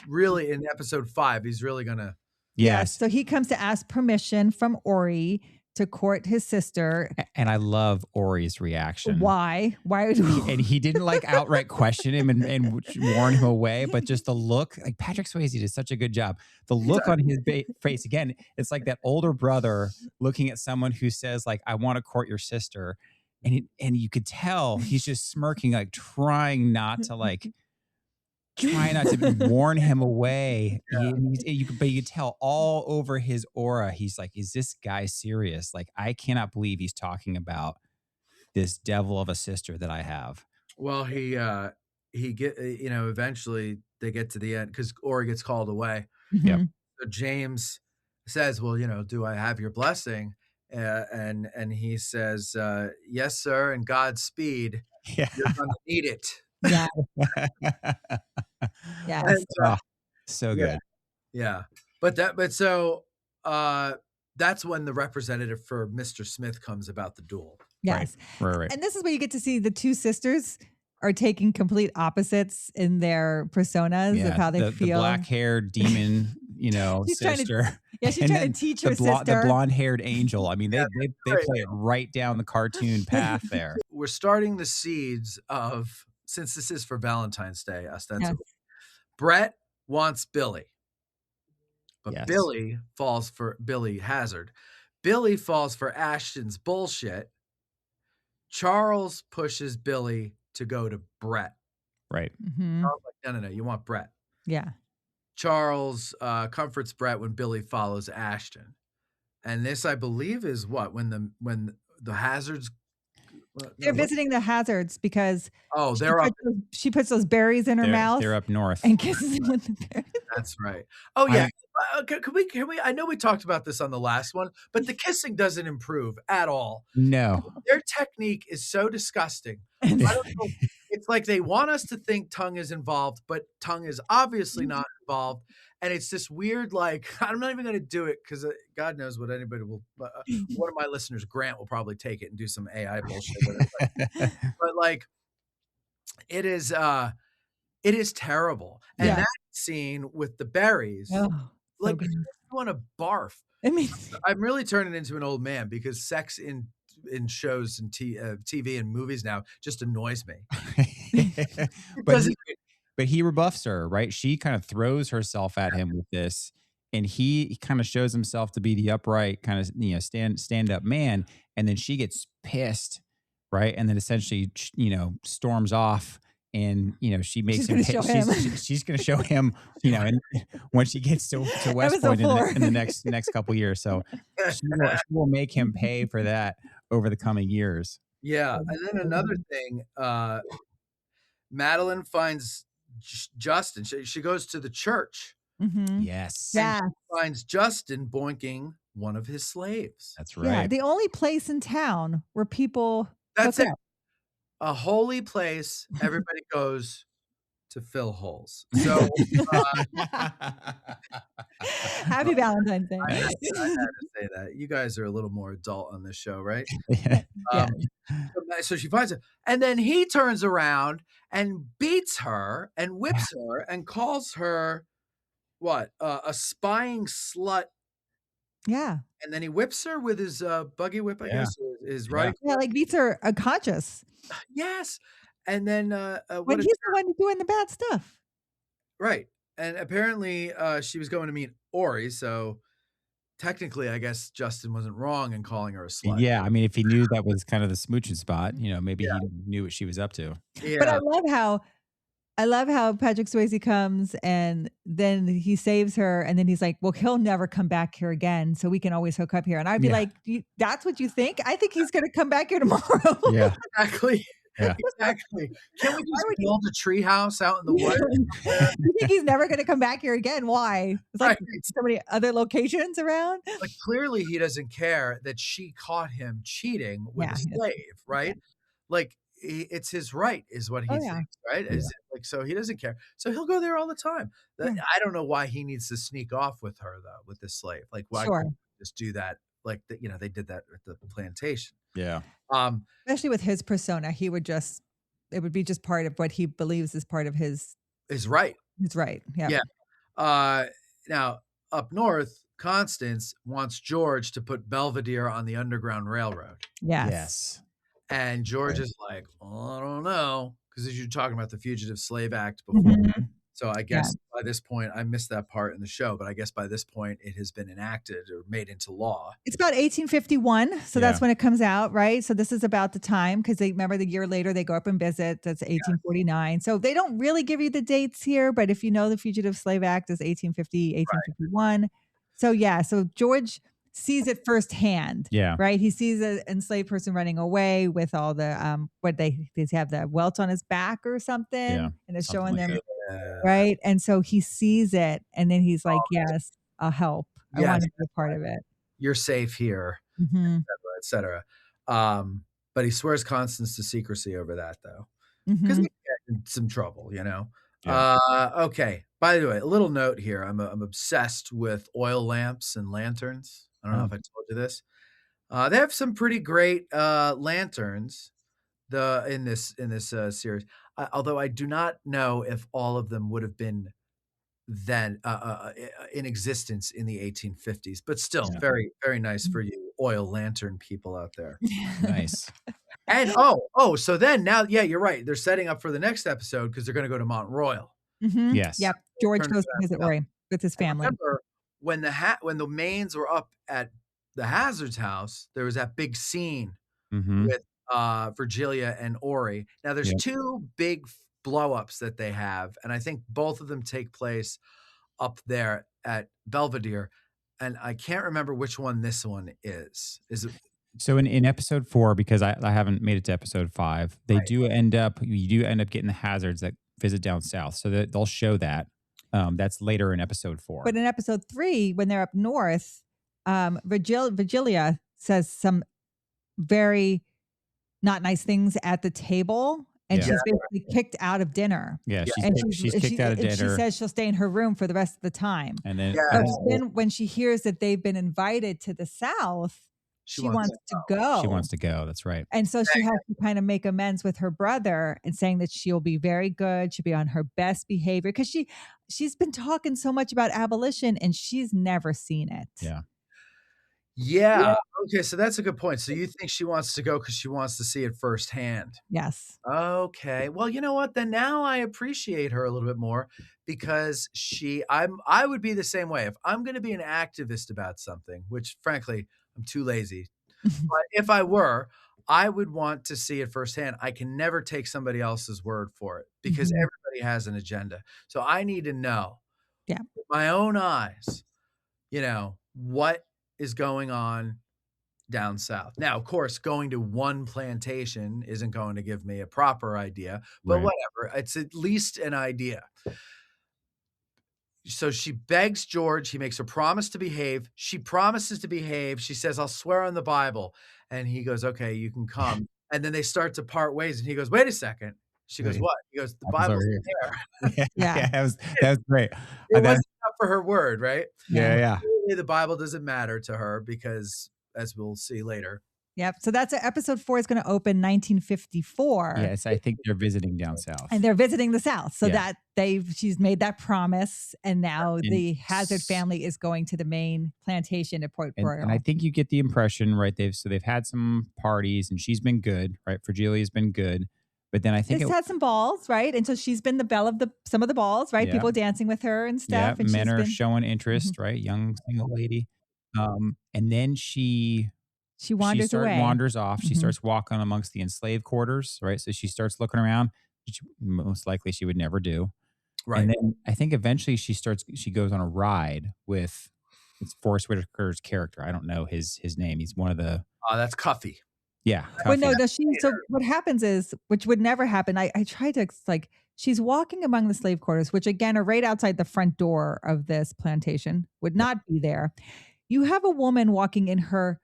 really, in episode 5, he's really going to. Yes. So he comes to ask permission from Orry to court his sister. And I love Ori's reaction. Why? And he didn't like outright question him and warn him away, but just the look, like Patrick Swayze did such a good job. The look on his face, again, it's like that older brother looking at someone who says, like, I want to court your sister. And you could tell he's just smirking, like trying not to warn him away. Yeah. But you could tell all over his aura. He's like, is this guy serious? Like, I cannot believe he's talking about this devil of a sister that I have. Well, eventually they get to the end because Orry gets called away. Yep. So James says, well, do I have your blessing? And he says, yes, sir. And Godspeed. Yeah. You're going to need it. Yeah. Yeah. And, so good. Yeah. So that's when the representative for Mr. Smith comes about the duel. Yes. Right. And this is where you get to see the two sisters are taking complete opposites in their personas of how they feel. The black-haired demon She's sister. she's And trying then to teach her the sister. blonde-haired angel. I mean, they right. play it right down the cartoon path there. We're starting the seeds of, since this is for Valentine's Day, ostensibly. Yes. Brett wants Billy, but Yes. Billy falls for Billy Hazard. Billy falls for Ashton's bullshit. Charles pushes Billy to go to Brett. Right. Mm-hmm. Charles like, no, you want Brett. Yeah. Charles comforts Brett when Billy follows Ashton. And this, I believe, is what, when the Hazards. They're visiting the Hazards because they're up. She puts those berries in her mouth. They're up north and kisses him with the berries. That's right. Oh yeah. Can we? I know we talked about this on the last one, but the kissing doesn't improve at all. No, their technique is so disgusting. I don't know. It's like they want us to think tongue is involved, but tongue is obviously not involved. And it's this weird, like, I'm not even going to do it because God knows what anybody will. One of my listeners, Grant, will probably take it and do some AI bullshit with it. But like, it is terrible. And that scene with the berries, like, you want to barf. I mean, I'm really turning into an old man because sex in shows and TV and movies now just annoys me. But he rebuffs her, right? She kind of throws herself at him with this, and he kind of shows himself to be the upright kind of stand up man, and then she gets pissed, right? And then essentially storms off. And she's going to show him, and when she gets to West Point in the next couple years. So she will make him pay for that over the coming years. Yeah, and then another thing, Madeline finds Justin. She goes to the church. Mm-hmm. Yes. Yeah. Finds Justin boinking one of his slaves. That's right. Yeah, the only place in town where people. That's it. A holy place. Everybody goes to fill holes. So happy Valentine's Day. I had to say that. You guys are a little more adult on this show, right? So she finds it. And then he turns around and beats her and whips her and calls her what? A spying slut. Yeah. And then he whips her with his buggy whip, I guess. His riding. Yeah, like beats her unconscious. Yes. And then when he's the one doing the bad stuff. Right. And apparently she was going to meet Orry, so technically I guess Justin wasn't wrong in calling her a slut. Yeah, I mean, if he knew that was kind of the smooching spot, maybe he knew what she was up to. Yeah. But I love how Patrick Swayze comes and then he saves her and then he's like, well, he'll never come back here again, so we can always hook up here. And I'd be like, that's what you think? I think he's going to come back here tomorrow. Yeah. Exactly. Yeah. Exactly. Can we just build a tree house out in the woods? You think he's never going to come back here again? Why? It's like so many other locations around. Like clearly he doesn't care that she caught him cheating with a slave, right? Like it's his right, is what he thinks, right? Yeah. Like, so he doesn't care. So he'll go there all the time. I don't know why he needs to sneak off with her though, with this slave. Like why can't he just do that? Like they did that at the plantation. Yeah. Especially with his persona, it would be just part of what he believes is part of his right. His right. Yeah. Yeah. Now up north, Constance wants George to put Belvedere on the Underground Railroad. Yes. And George is like, well, I don't know, because you're talking about the Fugitive Slave Act before. Mm-hmm. So I guess by this point, I missed that part in the show, but I guess by this point it has been enacted or made into law. It's about 1851. So that's when it comes out, right? So this is about the time, because they remember the year later they go up and visit. That's 1849. So they don't really give you the dates here, but if you know the Fugitive Slave Act is 1850, 1851. Right. So George sees it firsthand. Yeah. Right. He sees an enslaved person running away with all the they have the welts on his back or something. Yeah. And it's showing them. Like right. And so he sees it and then he's like, yes, I'll help. I want to be a part of it. You're safe here, et cetera. But he swears Constance to secrecy over that though. Because he can get in some trouble, Yeah. Okay. By the way, a little note here. I'm obsessed with oil lamps and lanterns. I don't know if I told you this. They have some pretty great lanterns in this series. Although I do not know if all of them would have been then in existence in the 1850s, but still Yeah. very, very nice for you oil lantern people out there. Nice. And so then now, yeah, you're right. They're setting up for the next episode because they're going to go to Mont Royal. Yes. Yep. George Turn goes to visit Orry with his I family. remember when the Maines were up at the Hazard's house, there was that big scene with Virgilia and Orry. Now there's Yep. two big blow-ups that they have, and I think both of them take place up there at Belvedere, and I can't remember which one this one is. Is it So in episode 4, because I haven't made it to episode 5, you do end up getting the Hazards that visit down south. So that they'll show that. That's later in episode 4. But in episode 3, when they're up north, Virgilia says some very not nice things at the table, and she's basically kicked out of dinner. Yeah, she's kicked out of dinner. She says she'll stay in her room for the rest of the time. And then, then when she hears that they've been invited to the South, she wants to go. She wants to go. That's right. And so she has to kind of make amends with her brother and saying that she'll be very good. She'll be on her best behavior because she's been talking so much about abolition and she's never seen it. Yeah. Okay, so that's a good point. So you think she wants to go because she wants to see it firsthand? Yes. Okay. Well, you know what? Then now I appreciate her a little bit more because I would be the same way. If I'm going to be an activist about something, which frankly, I'm too lazy. But if I were, I would want to see it firsthand. I can never take somebody else's word for it because everybody has an agenda. So I need to know with my own eyes, what is going on down south. Now, of course, going to one plantation isn't going to give me a proper idea, but whatever. It's at least an idea. So she begs George. He makes her promise to behave. She promises to behave. She says, I'll swear on the Bible. And he goes, okay, you can come. And then they start to part ways. And he goys, wait a second. She goes, what? He goes, the Bible's there. That was great. It wasn't enough for her word, right? Yeah. The Bible doesn't matter to her because, as we'll see later. Yep. So that's episode 4 is going to open 1954. Yes, I think they're visiting down south. And they're visiting the South. So that she's made that promise. And now the Hazard family is going to the Maine plantation at Port Royal. And I think you get the impression, right? They've had some parties and she's been good, right? Virgilia's been good. But then I think it's had some balls, right? And so she's been the belle of some of the balls, right? People dancing with her and stuff. Yeah, and men are showing interest, right? Young single lady. And then she wanders off. She starts walking amongst the enslaved quarters, right? So she starts looking around, which most likely she would never do. Right. And then I think eventually she goes on a ride with Forrest Whitaker's character. I don't know his name. He's one of the that's Cuffy. Yeah. Well, no, so what happens is, which would never happen. I tried to she's walking among the slave quarters, which again are right outside the front door of this plantation, would not be there. You have a woman walking in her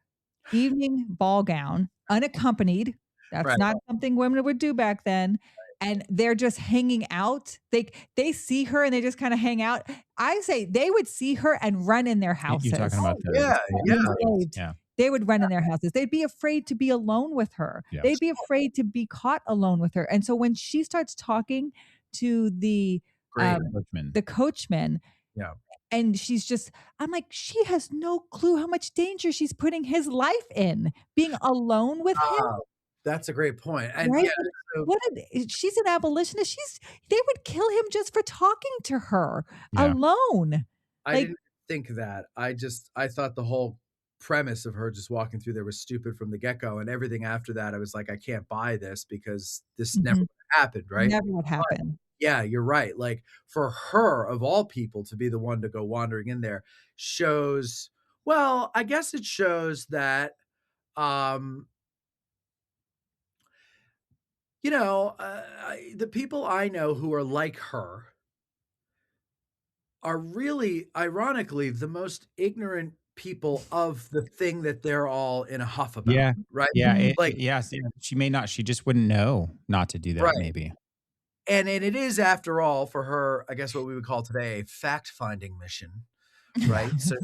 evening ball gown, unaccompanied. That's not something women would do back then. And they're just hanging out. They see her and they just kind of hang out. I say they would see her and run in their houses. You're talking about that. Yeah. They would run in their houses. They'd be afraid to be alone with her. Yeah. They'd be afraid to be caught alone with her. And so when she starts talking to the coachman, and I'm like, she has no clue how much danger she's putting his life in, being alone with him. That's a great point. And right? She's an abolitionist. They would kill him just for talking to her alone. I didn't think that. I thought the whole premise of her just walking through there was stupid from the get-go, and everything after that I was like, I can't buy this because this never would have happened, right? Never would happen. Yeah, you're right. Like for her of all people to be the one to go wandering in there shows, well, I guess it shows that the people I know who are like her are really, ironically, the most ignorant people of the thing that they're all in a huff about. Right. Yeah. She just wouldn't know not to do that. Maybe. And it is, after all, for her, I guess what we would call today a fact-finding mission. Right. So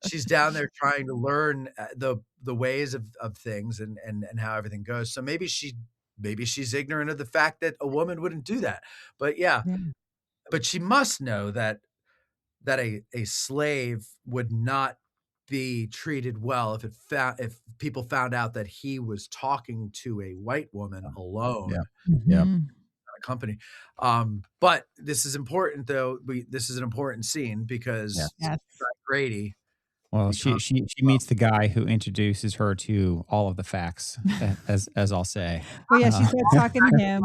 she's down there trying to learn the ways of things and how everything goes. So maybe she's ignorant of the fact that a woman wouldn't do that. But but she must know that that a slave would not be treated well if people found out that he was talking to a white woman alone. Yeah. Company. But this is important though. This is an important scene because Grady. Well, she meets the guy who introduces her to all of the facts, as I'll say. Well, yeah, she starts talking to him,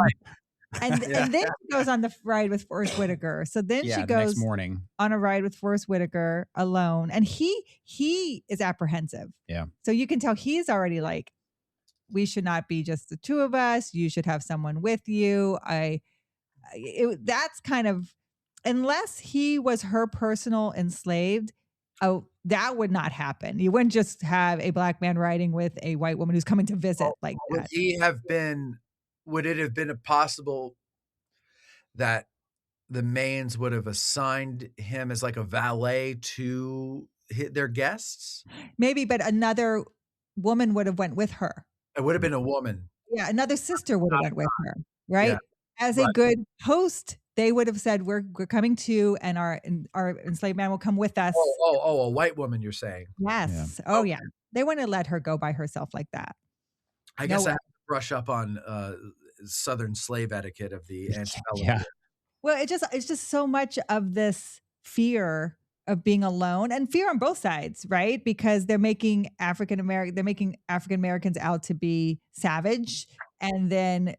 and then she goes on the ride with Forrest Whitaker. So then she goes next morning on a ride with Forrest Whitaker alone, and he is apprehensive. Yeah. So you can tell he's already like, we should not be just the two of us. You should have someone with you. That's kind of, unless he was her personal enslaved. Oh, that would not happen. You wouldn't just have a black man riding with a white woman who's coming to visit like that. Would it have been possible that the Maines would have assigned him as like a valet to their guests? Maybe, but another woman would have went with her. It would have been a woman. Yeah, another sister would have went with her, right? Yeah. As a good host, they would have said, "We're coming too, and our enslaved man will come with us." Oh, a white woman, you're saying? Yes. Yeah. Oh, yeah. They wouldn't let her go by herself like that. I guess I have to brush up on Southern slave etiquette of the antebellum. Yeah. Well, it's just so much of this fear of being alone, and fear on both sides, right? Because they're making African Americans out to be savage, and then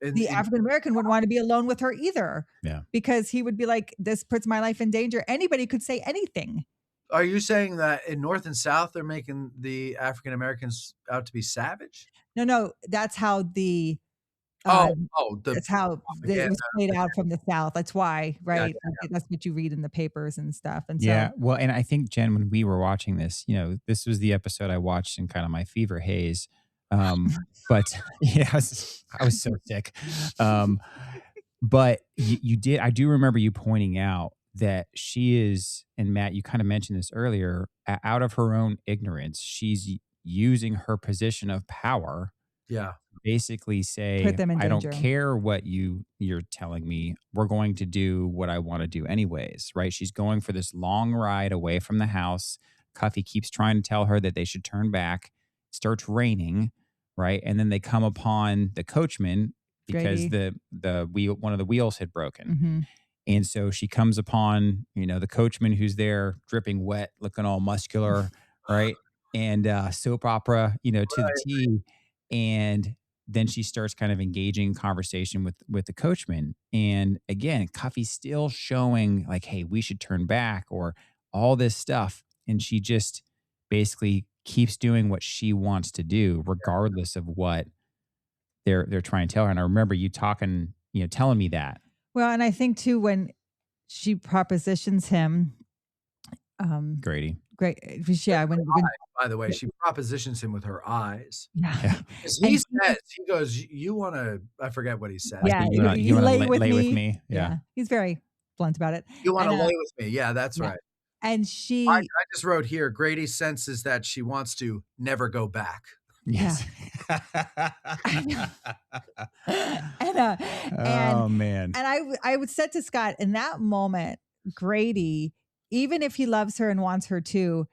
the African American wouldn't want to be alone with her either. Yeah. Because he would be like, this puts my life in danger. Anybody could say anything. Are you saying that in North and South they're making the African Americans out to be savage? No, that's how the that's how it was played out from the South. That's why, right? Yeah. That's what you read in the papers and stuff. And yeah, well, and I think, Jen, when we were watching this, this was the episode I watched in kind of my fever haze. But yeah, I was so sick. But I do remember you pointing out that she is, and Matt, you kind of mentioned this earlier, out of her own ignorance, she's using her position of power. Yeah. Basically say, I don't care what you're telling me. We're going to do what I want to do anyways, right? She's going for this long ride away from the house. Cuffy keeps trying to tell her that they should turn back. It starts raining, right? And then they come upon the coachman because one of the wheels had broken. Mm-hmm. And so she comes upon, the coachman who's there dripping wet, looking all muscular, right? And soap opera, to the T. And then she starts kind of engaging conversation with the coachman. And again, Cuffy's still showing like, hey, we should turn back or all this stuff. And she just basically keeps doing what she wants to do, regardless of what they're trying to tell her. And I remember you talking, telling me that. Well, and I think too, when she propositions him, Grady. Great. Yeah. By the way, she propositions him with her eyes. Yeah. He goes, you want to, I forget what he said. Yeah. You want to lay with me? Yeah. He's very blunt about it. You want to lay with me? Yeah, that's right. And I just wrote here, Grady senses that she wants to never go back. Yes. Yeah. Oh, man. And I would say to Scott, in that moment, Grady, even if he loves her and wants her to,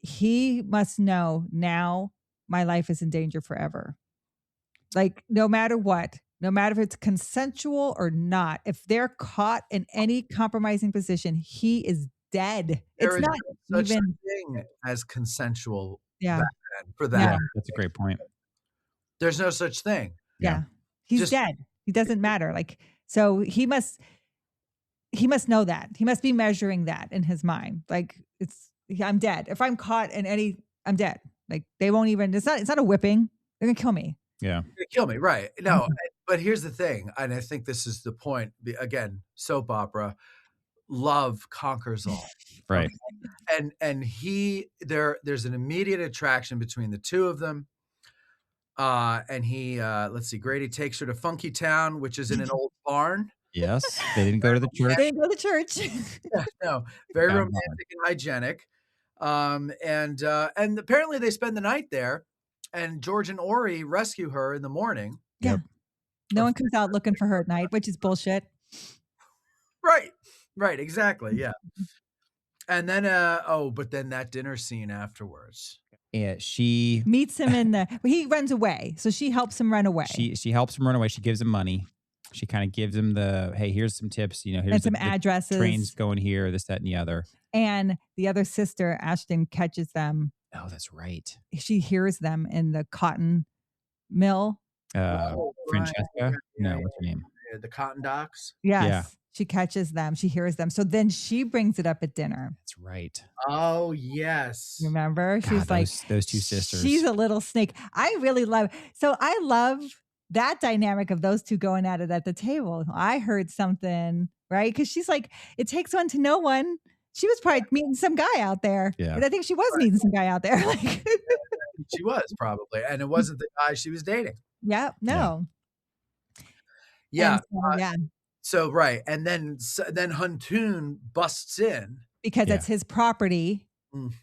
he must know now my life is in danger forever. Like, no matter what, no matter if it's consensual or not, if they're caught in any compromising position, he is dead. There it's not such even a thing as consensual. Yeah. For that. Yeah, that's a great point. There's no such thing. Yeah. He's dead. He doesn't matter. Like, so he must know that. He must be measuring that in his mind. Like, I'm dead. If I'm caught in I'm dead. Like, they won't even, it's not a whipping. They're going to kill me. Yeah. They're going to kill me. Right. No, but here's the thing. And I think this is the point. Again, soap opera, love conquers all. Right. Okay? And there's an immediate attraction between the two of them. And he, let's see, Grady takes her to Funky Town, which is in an old barn. Yes. They didn't go to the church. They didn't go to church. Yeah, no, very romantic and hygienic. And apparently they spend the night there, and George and Orry rescue her in the morning. Yeah. Yep. No one comes out looking for her at night, which is bullshit. Right. Right, exactly, yeah. And then, but then that dinner scene afterwards. Yeah, she meets him he runs away. So she helps him run away. She helps him run away. She gives him money. She kind of gives him hey, here's some tips. Here's and some the addresses. Trains going here, this, that, and the other. And the other sister, Ashton, catches them. Oh, that's right. She hears them in the cotton mill. Francesca? Right. No, what's her name? The cotton docks? Yes. Yeah. She catches them. She hears them. So then she brings it up at dinner. That's right. Oh, yes. Remember? God, she's like, those two sisters. She's a little snake. I really love. So I love that dynamic of those two going at it at the table. I heard something, right? Because she's like, it takes one to know one. She was probably meeting some guy out there. Yeah. But I think she was meeting some guy out there. She was probably. And it wasn't the guy she was dating. Yeah. No. Yeah. Yeah. So, right. And then Huntoon busts in. Because it's his property. Mm.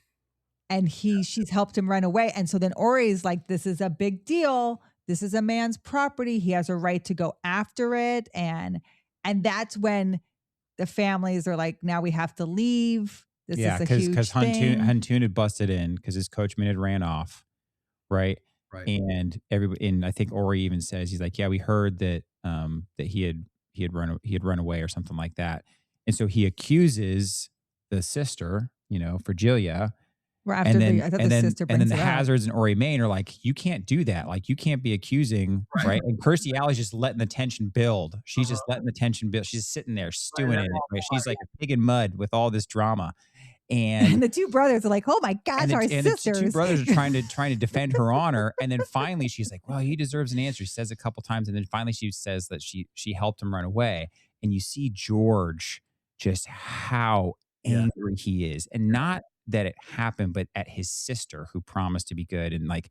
And she's helped him run away. And so then Orry's like, this is a big deal. This is a man's property. He has a right to go after it. And that's when the families are like, now we have to leave. This is a huge because thing. Huntoon had busted in because his coachman had ran off. Right. And I think Orry even says, he's like, yeah, we heard that he had run away or something like that. And so he accuses the sister, Virgilia. And then the Hazards and Orry, Maine are like, you can't do that. Like, you can't be accusing, right? And Kirstie Alley's just letting the tension build. She's just letting the tension build. She's sitting there stewing in it. Right? She's like a pig in mud with all this drama. And the two brothers are like, oh my gosh, our sisters. The two brothers are trying to defend her honor. And then finally she's like, well, he deserves an answer. She says a couple times. And then finally she says that she helped him run away. And you see George just how angry he is. And not that it happened, but at his sister who promised to be good. And like,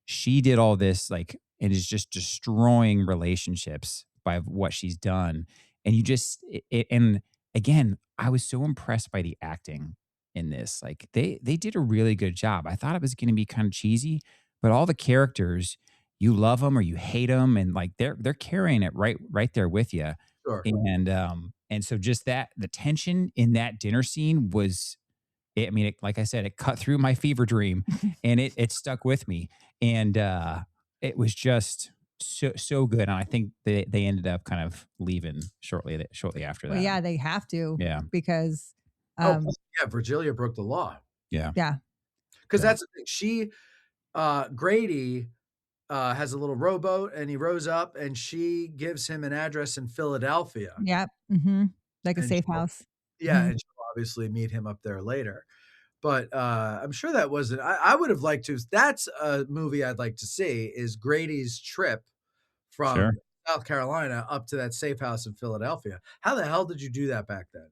she did all this, like, and is just destroying relationships by what she's done. And you just, and again, I was so impressed by the acting in this. Like, they did a really good job. I thought it was going to be kind of cheesy, but all the characters, you love them or you hate them. And like, they're carrying it right there with you. Sure. And so just the tension in that dinner scene was, like I said, it cut through my fever dream and it stuck with me. And it was just so good. And I think they ended up kind of leaving shortly after that. Well, yeah, they have to. Yeah. Because Virgilia broke the law. Yeah. Yeah. Because that's the thing. She Grady has a little rowboat and he rows up and she gives him an address in Philadelphia. Yep. Mm-hmm. Like a safe house. Yeah. Mm-hmm. And she'll obviously meet him up there later. But I'm sure that wasn't, I would have liked to, that's a movie I'd like to see, is Grady's trip from South Carolina up to that safe house in Philadelphia. How the hell did you do that back then?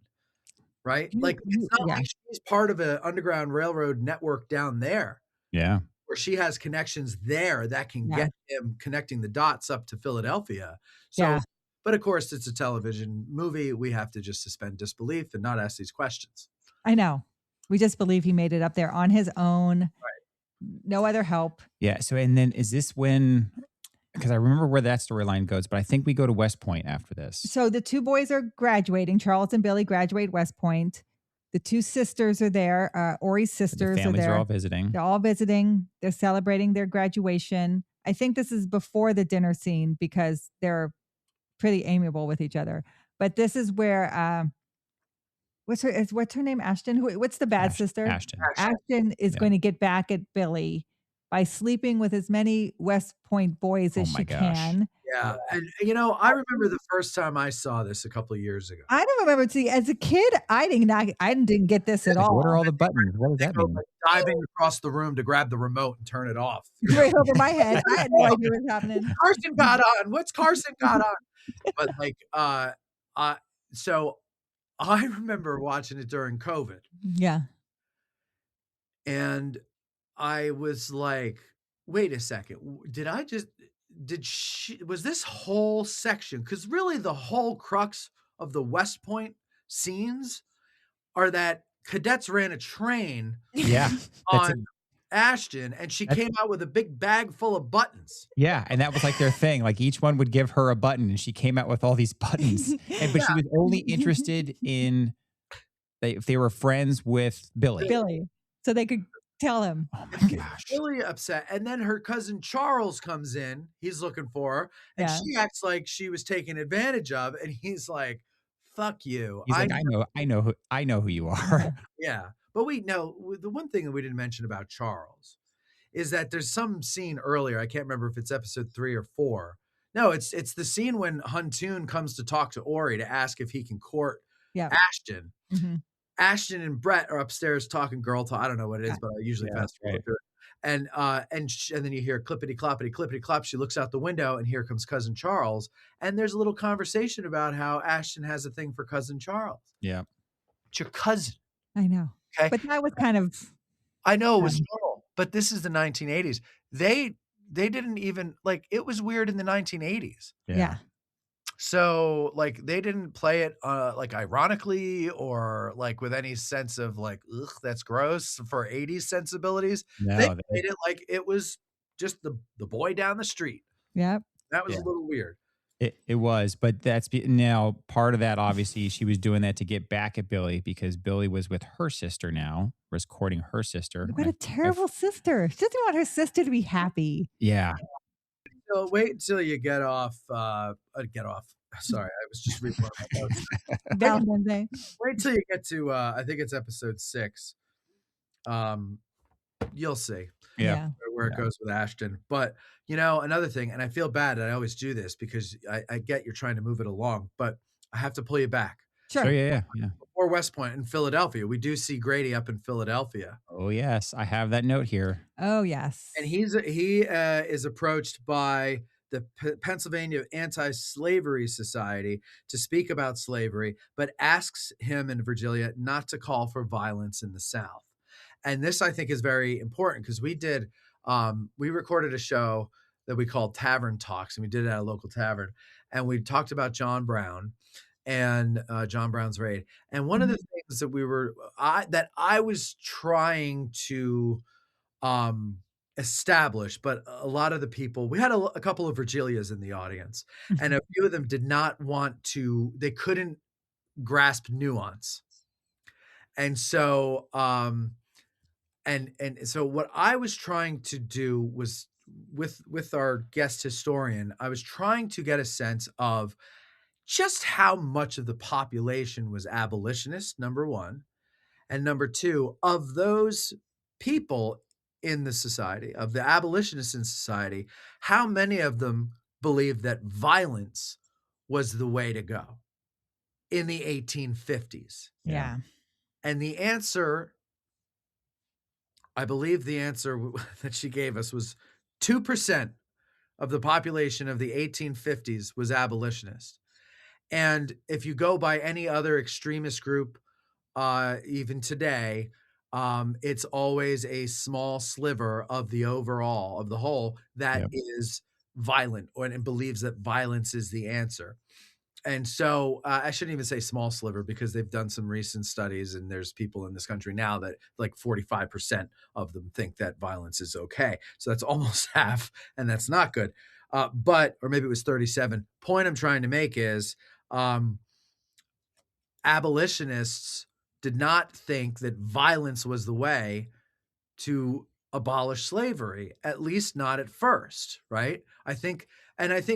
Right? Like, it's not like she's part of an underground railroad network down there. Yeah. Where she has connections there that can get him connecting the dots up to Philadelphia. So, but of course, it's a television movie. We have to just suspend disbelief and not ask these questions. I know. We just believe he made it up there on his own. Right. No other help. Yeah. So, and then is this when, because I remember where that storyline goes, but I think we go to West Point after this. So the two boys are graduating. Charles and Billy graduate West Point. The two sisters are there. Orry's sisters the families are there. Are all visiting. They're all visiting. They're celebrating their graduation. I think this is before the dinner scene because they're pretty amiable with each other. But this is where what's her name? Ashton. What's the bad sister? Ashton is going to get back at Billy by sleeping with as many West Point boys as she can. Yeah. And, I remember the first time I saw this a couple of years ago. I don't remember. See, as a kid, I didn't get this at all. What are all the buttons? What does that mean? Diving across the room to grab the remote and turn it off. Right over my head. I had no idea what was happening. Carson got on. What's Carson got on? But like, so I remember watching it during COVID. Yeah. And I was like, wait a second. Was this whole section? Because really the whole crux of the West Point scenes are that cadets ran a train Ashton, and she came out with a big bag full of buttons. Yeah, and that was like their thing. Like each one would give her a button, and she came out with all these buttons. But she was only interested in if they were friends with Billy. Billy, so they could tell him. Oh my gosh. Really upset. And then her cousin Charles comes in. He's looking for her, and she acts like she was taken advantage of, and he's like, "Fuck you." He's like, I know who you are. Yeah. But the one thing that we didn't mention about Charles is that there's some scene earlier. I can't remember if it's episode 3 or 4. No, it's the scene when Huntoon comes to talk to Orry to ask if he can court Ashton. Mm-hmm. Ashton and Brett are upstairs talking girl talk. I don't know what it is, but I usually fast forward through it. And then you hear clippity cloppity clop. She looks out the window, and here comes cousin Charles. And there's a little conversation about how Ashton has a thing for cousin Charles. Yeah, it's your cousin. I know. Okay, but that was kind of. I know it was normal, but this is the 1980s. They didn't even like. It was weird in the 1980s. Yeah. So like they didn't play it like ironically or like with any sense of like, ugh, that's gross for 80s sensibilities. No, they played it like it was just the boy down the street. Yep. That was a little weird. It was, but that's now part of that. Obviously, she was doing that to get back at Billy because Billy was with her sister now, was courting her sister. What a terrible sister. She doesn't want her sister to be happy. Yeah. So wait until you get off. Sorry, I was just reading one of my notes. Valentine's Day. Wait till you get to I think it's episode 6. You'll see. Yeah. Where it goes with Ashton. But another thing, and I feel bad that I always do this because I get you're trying to move it along, but I have to pull you back. Sure. Yeah. Before West Point in Philadelphia, we do see Grady up in Philadelphia. Oh yes, I have that note here. Oh yes. And he is approached by the Pennsylvania Anti-Slavery Society to speak about slavery, but asks him and Virgilia not to call for violence in the South. And this, I think, is very important because we recorded a show that we called Tavern Talks, and we did it at a local tavern. And we talked about John Brown and John Brown's raid. And one of the things that I was trying to establish, but a lot of the people, we had a couple of Virgilias in the audience, and a few of them did not want to, they couldn't grasp nuance. And so, and so what I was trying to do was with our guest historian, I was trying to get a sense of just how much of the population was abolitionist, number one, and number two, of those people in the society, of the abolitionists in society, how many of them believed that violence was the way to go in the 1850s? Yeah. And the answer, I believe the answer that she gave us was 2% of the population of the 1850s was abolitionist. And if you go by any other extremist group, even today, it's always a small sliver of the overall, of the whole, that is violent and believes that violence is the answer. And so I shouldn't even say small sliver because they've done some recent studies and there's people in this country now that like 45% of them think that violence is okay. So that's almost half, and that's not good. Or maybe it was 37. Point I'm trying to make is abolitionists did not think that violence was the way to abolish slavery, at least not at first, right? I think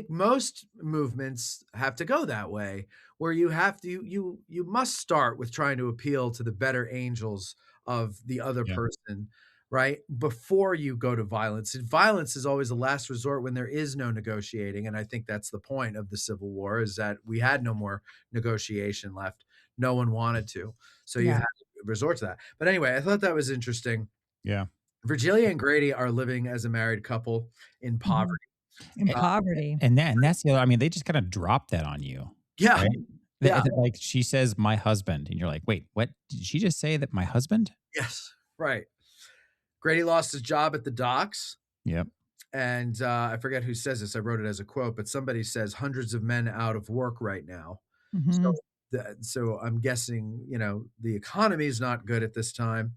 most movements have to go that way, where you have to, you must start with trying to appeal to the better angels of the other person, right? Before you go to violence. And violence is always a last resort when there is no negotiating. And I think that's the point of the Civil War, is that we had no more negotiation left. No one wanted to. So you had to resort to that. But anyway, I thought that was interesting. Yeah. Virgilia and Grady are living as a married couple in poverty. In poverty. And that's the other, I mean, they just kind of dropped that on you. Yeah. Right? Yeah. Like she says, my husband. And you're like, wait, what? Did she just say that my husband? Yes. Right. Grady lost his job at the docks. Yep. And I forget who says this. I wrote it as a quote, but somebody says hundreds of men out of work right now. Mm-hmm. So I'm guessing, the economy is not good at this time.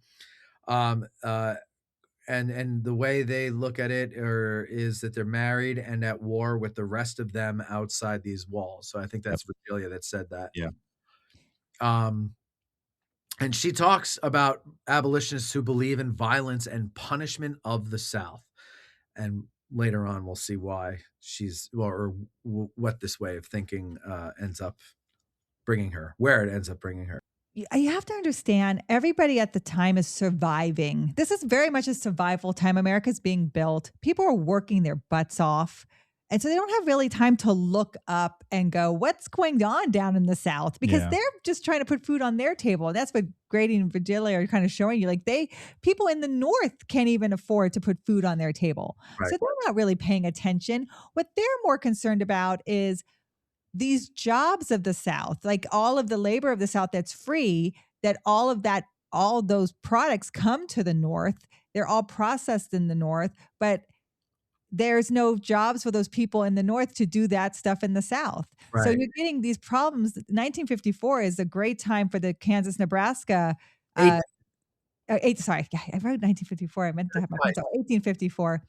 and the way they look at it is that they're married and at war with the rest of them outside these walls. So I think that's Virgilia that said that. Yeah. And she talks about abolitionists who believe in violence and punishment of the South. And later on, we'll see why what this way of thinking ends up bringing her, where it ends up bringing her. You have to understand, everybody at the time is surviving. This is very much a survival time. America's being built. People are working their butts off. And so they don't have really time to look up and go, what's going on down in the South? Because they're just trying to put food on their table. And that's what Grady and Virgilia are kind of showing you. Like people in the North can't even afford to put food on their table. Right. So they're not really paying attention. What they're more concerned about is these jobs of the South, like all of the labor of the South that's free, that all those products come to the North. They're all processed in the North, but there's no jobs for those people in the North to do that stuff in the South. Right. So you're getting these problems. 1954 is a great time for the Kansas, Nebraska. I wrote 1954. I meant to have my points out. 1854.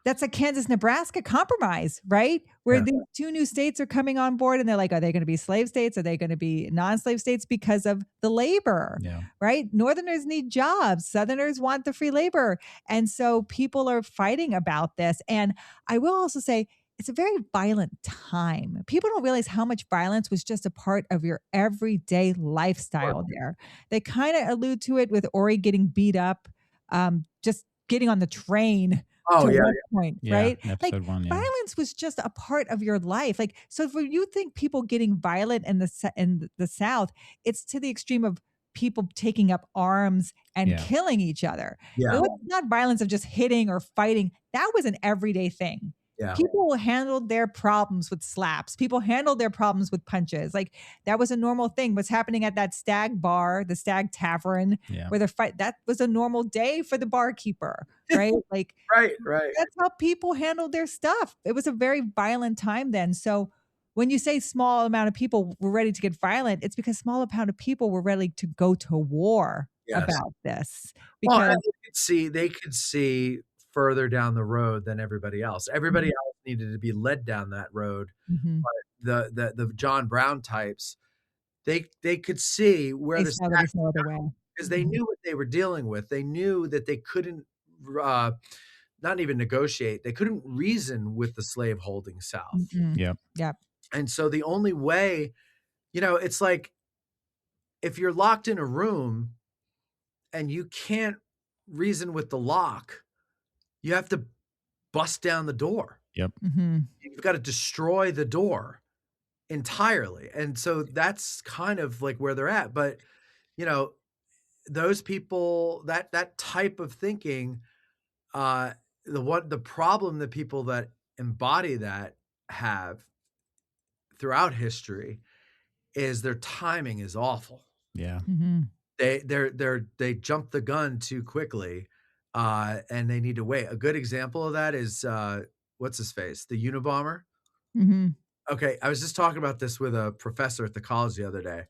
That's a Kansas-Nebraska compromise, right? Where these two new states are coming on board and they're like, are they going to be slave states? Are they going to be non-slave states because of the labor, right? Northerners need jobs. Southerners want the free labor. And so people are fighting about this. And I will also say, it's a very violent time. People don't realize how much violence was just a part of your everyday lifestyle there. They kind of allude to it with Orry getting beat up, just getting on the train. Point, right? Like violence was just a part of your life. Like, so if you think people getting violent in the South, it's to the extreme of people taking up arms and killing each other. It was not violence of just hitting or fighting. That was an everyday thing. People handled their problems with slaps. People handled their problems with punches. Like that was a normal thing. What's happening at that Stag bar, the Stag Tavern, where the fight, that was a normal day for the barkeeper, right? Like, right. That's how people handled their stuff. It was a very violent time then. So when you say small amount of people were ready to get violent, it's because small amount of people were ready to go to war about this. Because they could see further down the road than everybody else. Everybody else needed to be led down that road. But the John Brown types, they could see where the stacks were going, because they knew what they were dealing with. They knew that they couldn't not even negotiate. They couldn't reason with the slave-holding South. Yep. And so the only way, it's like if you're locked in a room and you can't reason with the lock, you have to bust down the door. Yep. You've got to destroy the door entirely. And so that's kind of like where they're at. But, those people, that type of thinking, the problem that people that embody that have throughout history is their timing is awful. Yeah. They jump the gun too quickly. And they need to wait. A good example of that is what's his face? The Unabomber. Okay, I was just talking about this with a professor at the college the other day.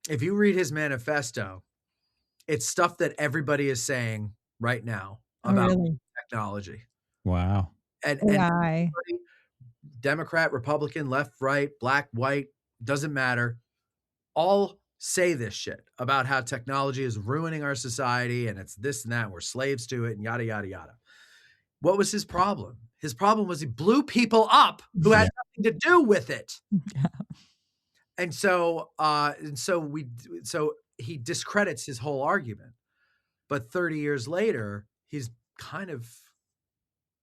If you read his manifesto, it's stuff that everybody is saying right now about technology. Wow. And Democrat, Republican, left, right, black, white, doesn't matter. All say this shit about how technology is ruining our society and it's this and that, and we're slaves to it and yada, yada, yada. What was his problem? His problem was he blew people up who had nothing to do with it. And so he discredits his whole argument. But 30 years later, he's kind of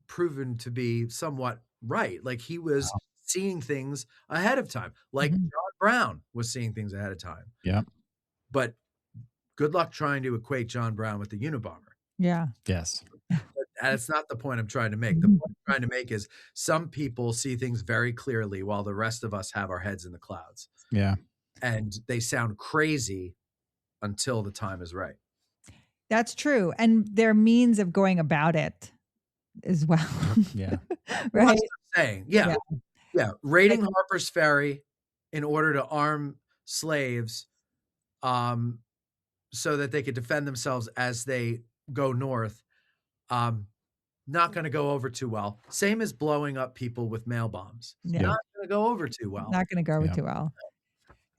proven to be somewhat right. Like he was seeing things ahead of time, like John Brown was seeing things ahead of time. Yeah. But good luck trying to equate John Brown with the Unabomber. Yeah. Yes. That's not the point I'm trying to make. The point I'm trying to make is some people see things very clearly while the rest of us have our heads in the clouds. Yeah. And they sound crazy until the time is right. That's true. And their means of going about it as well. Yeah. Right. Well, that's what I'm saying. Yeah. Raiding Harper's Ferry in order to arm slaves so that they could defend themselves as they go north, not going to go over too well. Same as blowing up people with mail bombs. Yeah. Not going to go over too well. Not going to go over too well.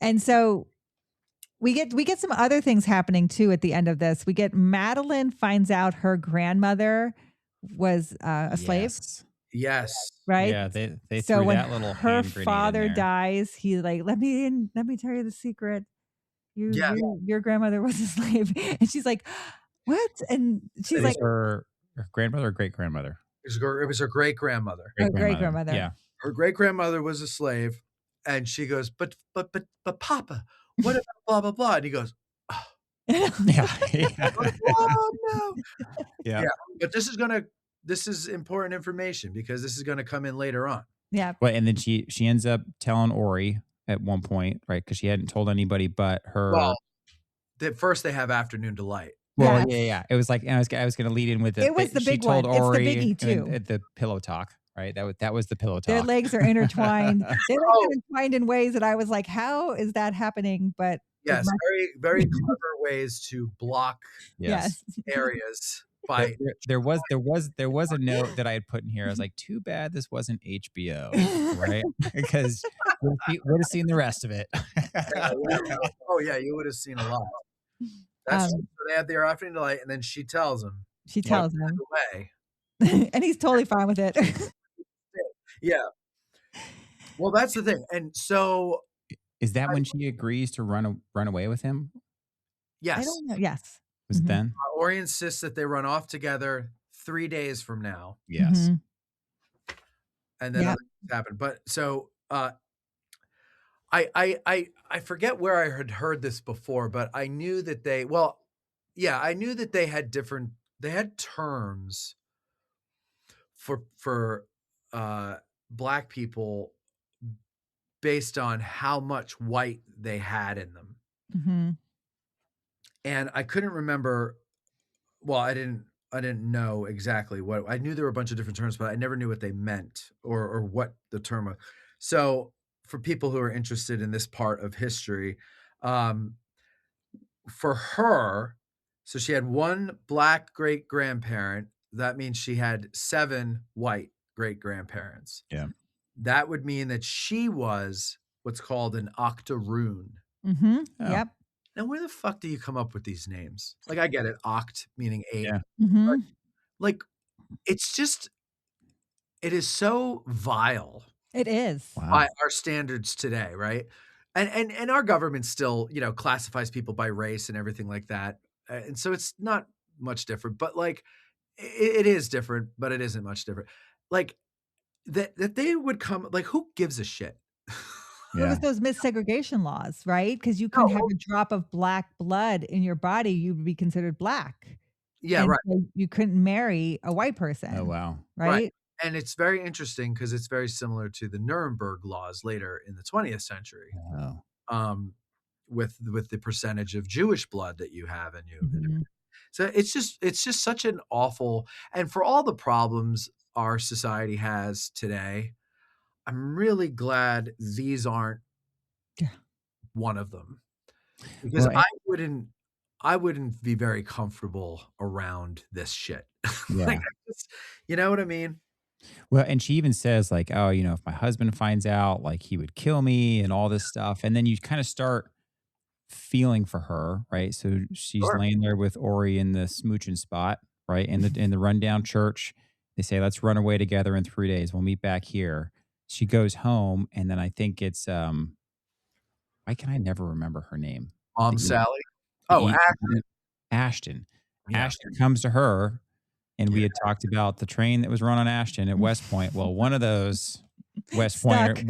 And so we get some other things happening too at the end of this. We get Madeline finds out her grandmother was a slave. Yes. Right. Yeah. They so threw when that little her hand grenade father in there. dies, he's like, let me tell you the secret. Your grandmother was a slave. And she's like, what? And she's like, her grandmother or great grandmother? It was her great grandmother. Great grandmother. Yeah. Her great grandmother was a slave, and she goes, but Papa, what about blah blah blah? And he goes, oh. Yeah. Oh no. Yeah. But this is important information because this is gonna come in later on. Yeah. Well, and then she ends up telling Orry at one point, right? Because she hadn't told anybody but her. Well, at first they have afternoon delight. Well, yeah. It was like, and I was going to lead in with it. It was the big one. Orry, it's the biggie too. The pillow talk, right? That was the pillow talk. Their legs are intertwined. They're intertwined in ways that I was like, how is that happening? But yes, very, very clever ways to block areas. By there was a note that I had put in here. I was like, too bad this wasn't HBO, right? Because would have seen the rest of it. Oh yeah, you would have seen a lot. That's so they have their afternoon delight, and then she tells him. She tells him away, and he's totally fine with it. Yeah. Well, that's the thing, and so is that when she agrees to run away with him? Yes. I don't know. Yes. Was it then? Orry insists that they run off together 3 days from now. Yes. And then other things happen. But so I forget where I had heard this before, but I knew that I knew that they had terms for Black people based on how much white they had in them. Mm-hmm. And I couldn't remember. Well, I didn't know exactly what. I knew there were a bunch of different terms, but I never knew what they meant or what the term was. So for people who are interested in this part of history, for her, so she had one Black great grandparent. That means she had 7 white great grandparents. Yeah. That would mean that she was what's called an octoroon. Mm-hmm. Oh. Yep. Now, where the fuck do you come up with these names? Like, I get it, oct meaning 8. Yeah. Mm-hmm. Like, it is so vile. It is. By our standards today, right? And our government still, classifies people by race and everything like that. And so it's not much different, but like, it is different, but it isn't much different. Like, that they would come, like, who gives a shit? It was those missegregation laws, right? Because you couldn't have a drop of Black blood in your body, you would be considered Black. Yeah, and right. So you couldn't marry a white person. Oh, wow. Right? And it's very interesting because it's very similar to the Nuremberg laws later in the 20th century. Oh. With the percentage of Jewish blood that you have in you. Mm-hmm. So it's just such an awful, and for all the problems our society has today, I'm really glad these aren't one of them, because I wouldn't be very comfortable around this shit. Yeah. Like, you know what I mean? Well, and she even says like, oh, if my husband finds out, like he would kill me and all this stuff. And then you kind of start feeling for her, right? So she's laying there with Orry in the smooching spot, right? In the rundown church. They say, let's run away together in 3 days. We'll meet back here. She goes home, and then I think it's why can I never remember her name? Sally. Oh, Ashton. Yeah. Ashton comes to her, and we had talked about the train that was run on Ashton at West Point. Well, one of those West Pointers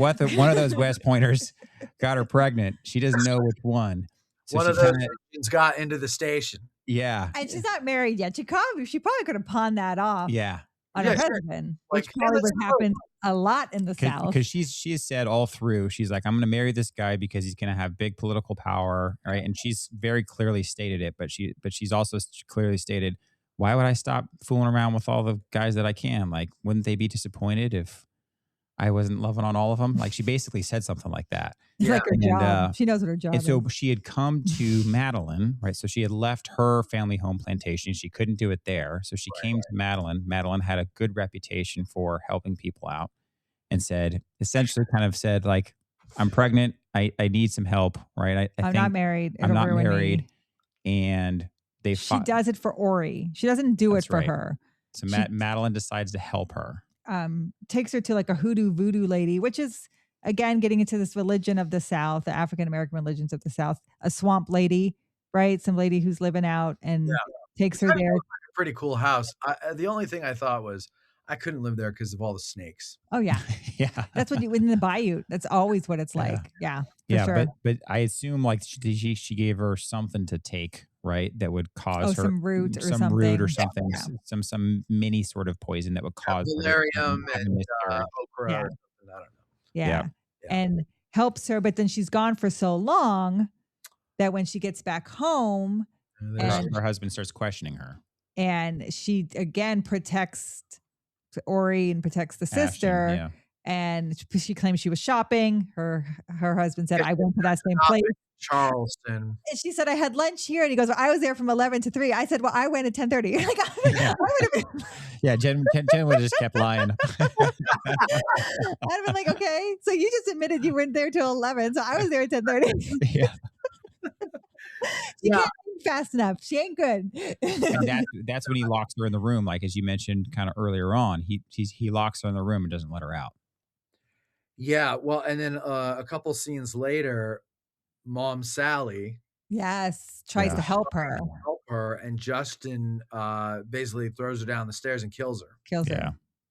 got her pregnant. She doesn't know which one. So one of those virgins got into the station. Yeah. And she's not married yet. She probably could have pawned that off. Yeah. On her husband, which probably would happen a lot in the South. Because she has said all through, she's like, I'm going to marry this guy because he's going to have big political power, right? And she's very clearly stated it, but she's also clearly stated, why would I stop fooling around with all the guys that I can? Like, wouldn't they be disappointed if I wasn't loving on all of them. Like, she basically said something like that. It's Yeah. like her job. She knows what her job And is. so she had come to Madeline, right? So she had left her family home plantation. She couldn't do it there. So she came to Madeline. Madeline had a good reputation for helping people out and essentially kind of said, like, I'm pregnant. I need some help, right? I I'm think not married. I'm It'll not ruin married. me. And they She fought. does it for Orry. She doesn't do That's it for right. her. So She Madeline decides to help her. takes her to like a hoodoo voodoo lady, which is again getting into this religion of the South, the African American religions of the South, a swamp lady, right? Some lady who's living out and takes her there. Like a pretty cool house. The only thing I thought was I couldn't live there because of all the snakes. Oh yeah. Yeah. That's what in the bayou. That's always what it's like. Yeah. For sure. But I assume like she gave her something to take, right? That would cause her some root or some something. root or something, Yeah. some mini sort of poison that would cause her Valerium and okra or Yeah. something. I don't know. Yeah. And helps her, but then she's gone for so long that when she gets back home her husband starts questioning her. And she again protects Orry and protects the sister. Ashton, yeah. And she claims she was shopping. Her husband said, I went to that same place. Charleston. And she said, I had lunch here. And he goes, well, I was there from 11 to 3. I said, well, I went at 10:30. Like, Yeah. Yeah, Jen would have just kept lying. I'd have been like, okay, so you just admitted you weren't there till 11. So I was there at 10:30. Yeah. She can't move fast enough. She ain't good. And that's when he locks her in the room, like as you mentioned kind of earlier on. He locks her in the room and doesn't let her out. Yeah, well, and then a couple scenes later, Mom Sally tries to help her. And Justin basically throws her down the stairs and kills her.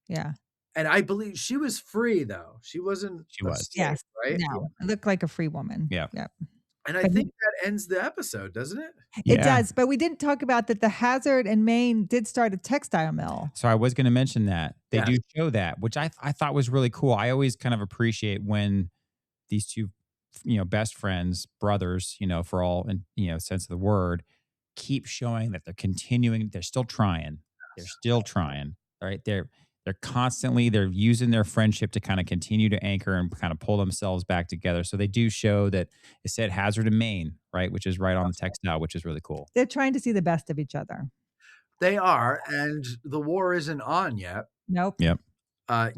Yeah. And I believe she was free though. She wasn't. She was. Slave, right? No, it looked like a free woman. Yeah. And I think that ends the episode, doesn't it? It does, but we didn't talk about that the Hazard in Maine did start a textile mill. So I was going to mention that. They do show that, which I thought was really cool. I always kind of appreciate when these two, best friends, brothers, for all sense of the word, keep showing that they're continuing, they're still trying. They're still trying, right? They're using their friendship to kind of continue to anchor and kind of pull themselves back together. So they do show that it said Hazard in Maine, right? Which is right on the textile, which is really cool. They're trying to see the best of each other. They are, and the war isn't on yet. Nope. Yep. I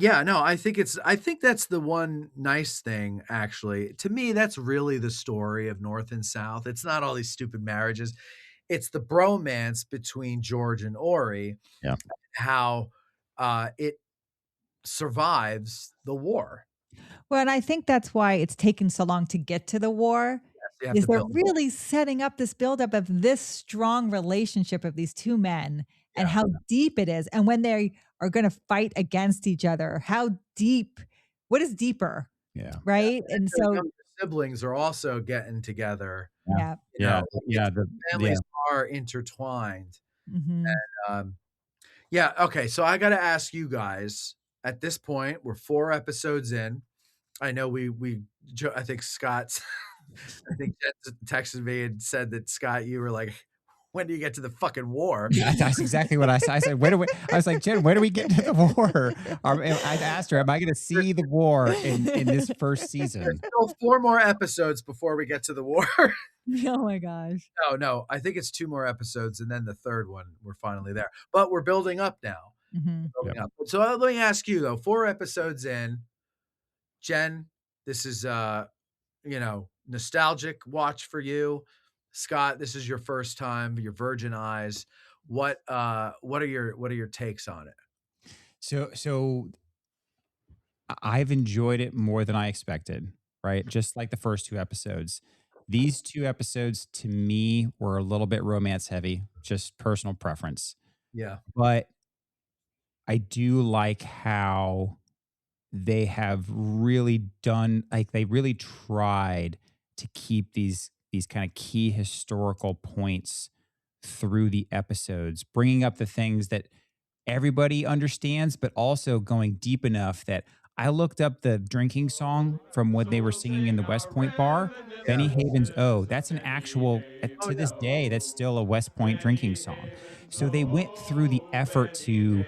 think that's the one nice thing, actually. To me, that's really the story of North and South. It's not all these stupid marriages. It's the bromance between George and Orry. Yeah. How it survives the war. Well, and I think that's why it's taken so long to get to the war. Is they're really setting up this buildup of this strong relationship of these two men and how deep it is. And when they are going to fight against each other, how deep, what is deeper? Yeah. Right. And so the siblings are also getting together. Yeah. The families are intertwined. Mm-hmm. And, okay. So I got to ask you guys at this point, we're 4 episodes in. I know I think Scott's, I think Jen texted me and said that Scott, you were like, when do you get to the fucking war? Yeah, that's exactly what I said. I said, I was like, Jen, when do we get to the war? I asked her, am I going to see the war in this first season? There's still 4 more episodes before we get to the war. Oh my gosh. No. I think it's 2 more episodes. And then the third one, we're finally there. But we're building up now. Mm-hmm. Building up. So let me ask you though, 4 episodes in, Jen, this is, nostalgic watch for you. Scott, this is your first time, your virgin eyes. What are your takes on it? So I've enjoyed it more than I expected, right? Just like the first 2 episodes. These 2 episodes to me were a little bit romance heavy, just personal preference. Yeah. But I do like how they have really done, like they really tried to keep these kind of key historical points through the episodes, bringing up the things that everybody understands, but also going deep enough that I looked up the drinking song from what they were singing in the West Point bar, Benny Haven's Oh, that's an actual, to this day, that's still a West Point drinking song. So they went through the effort to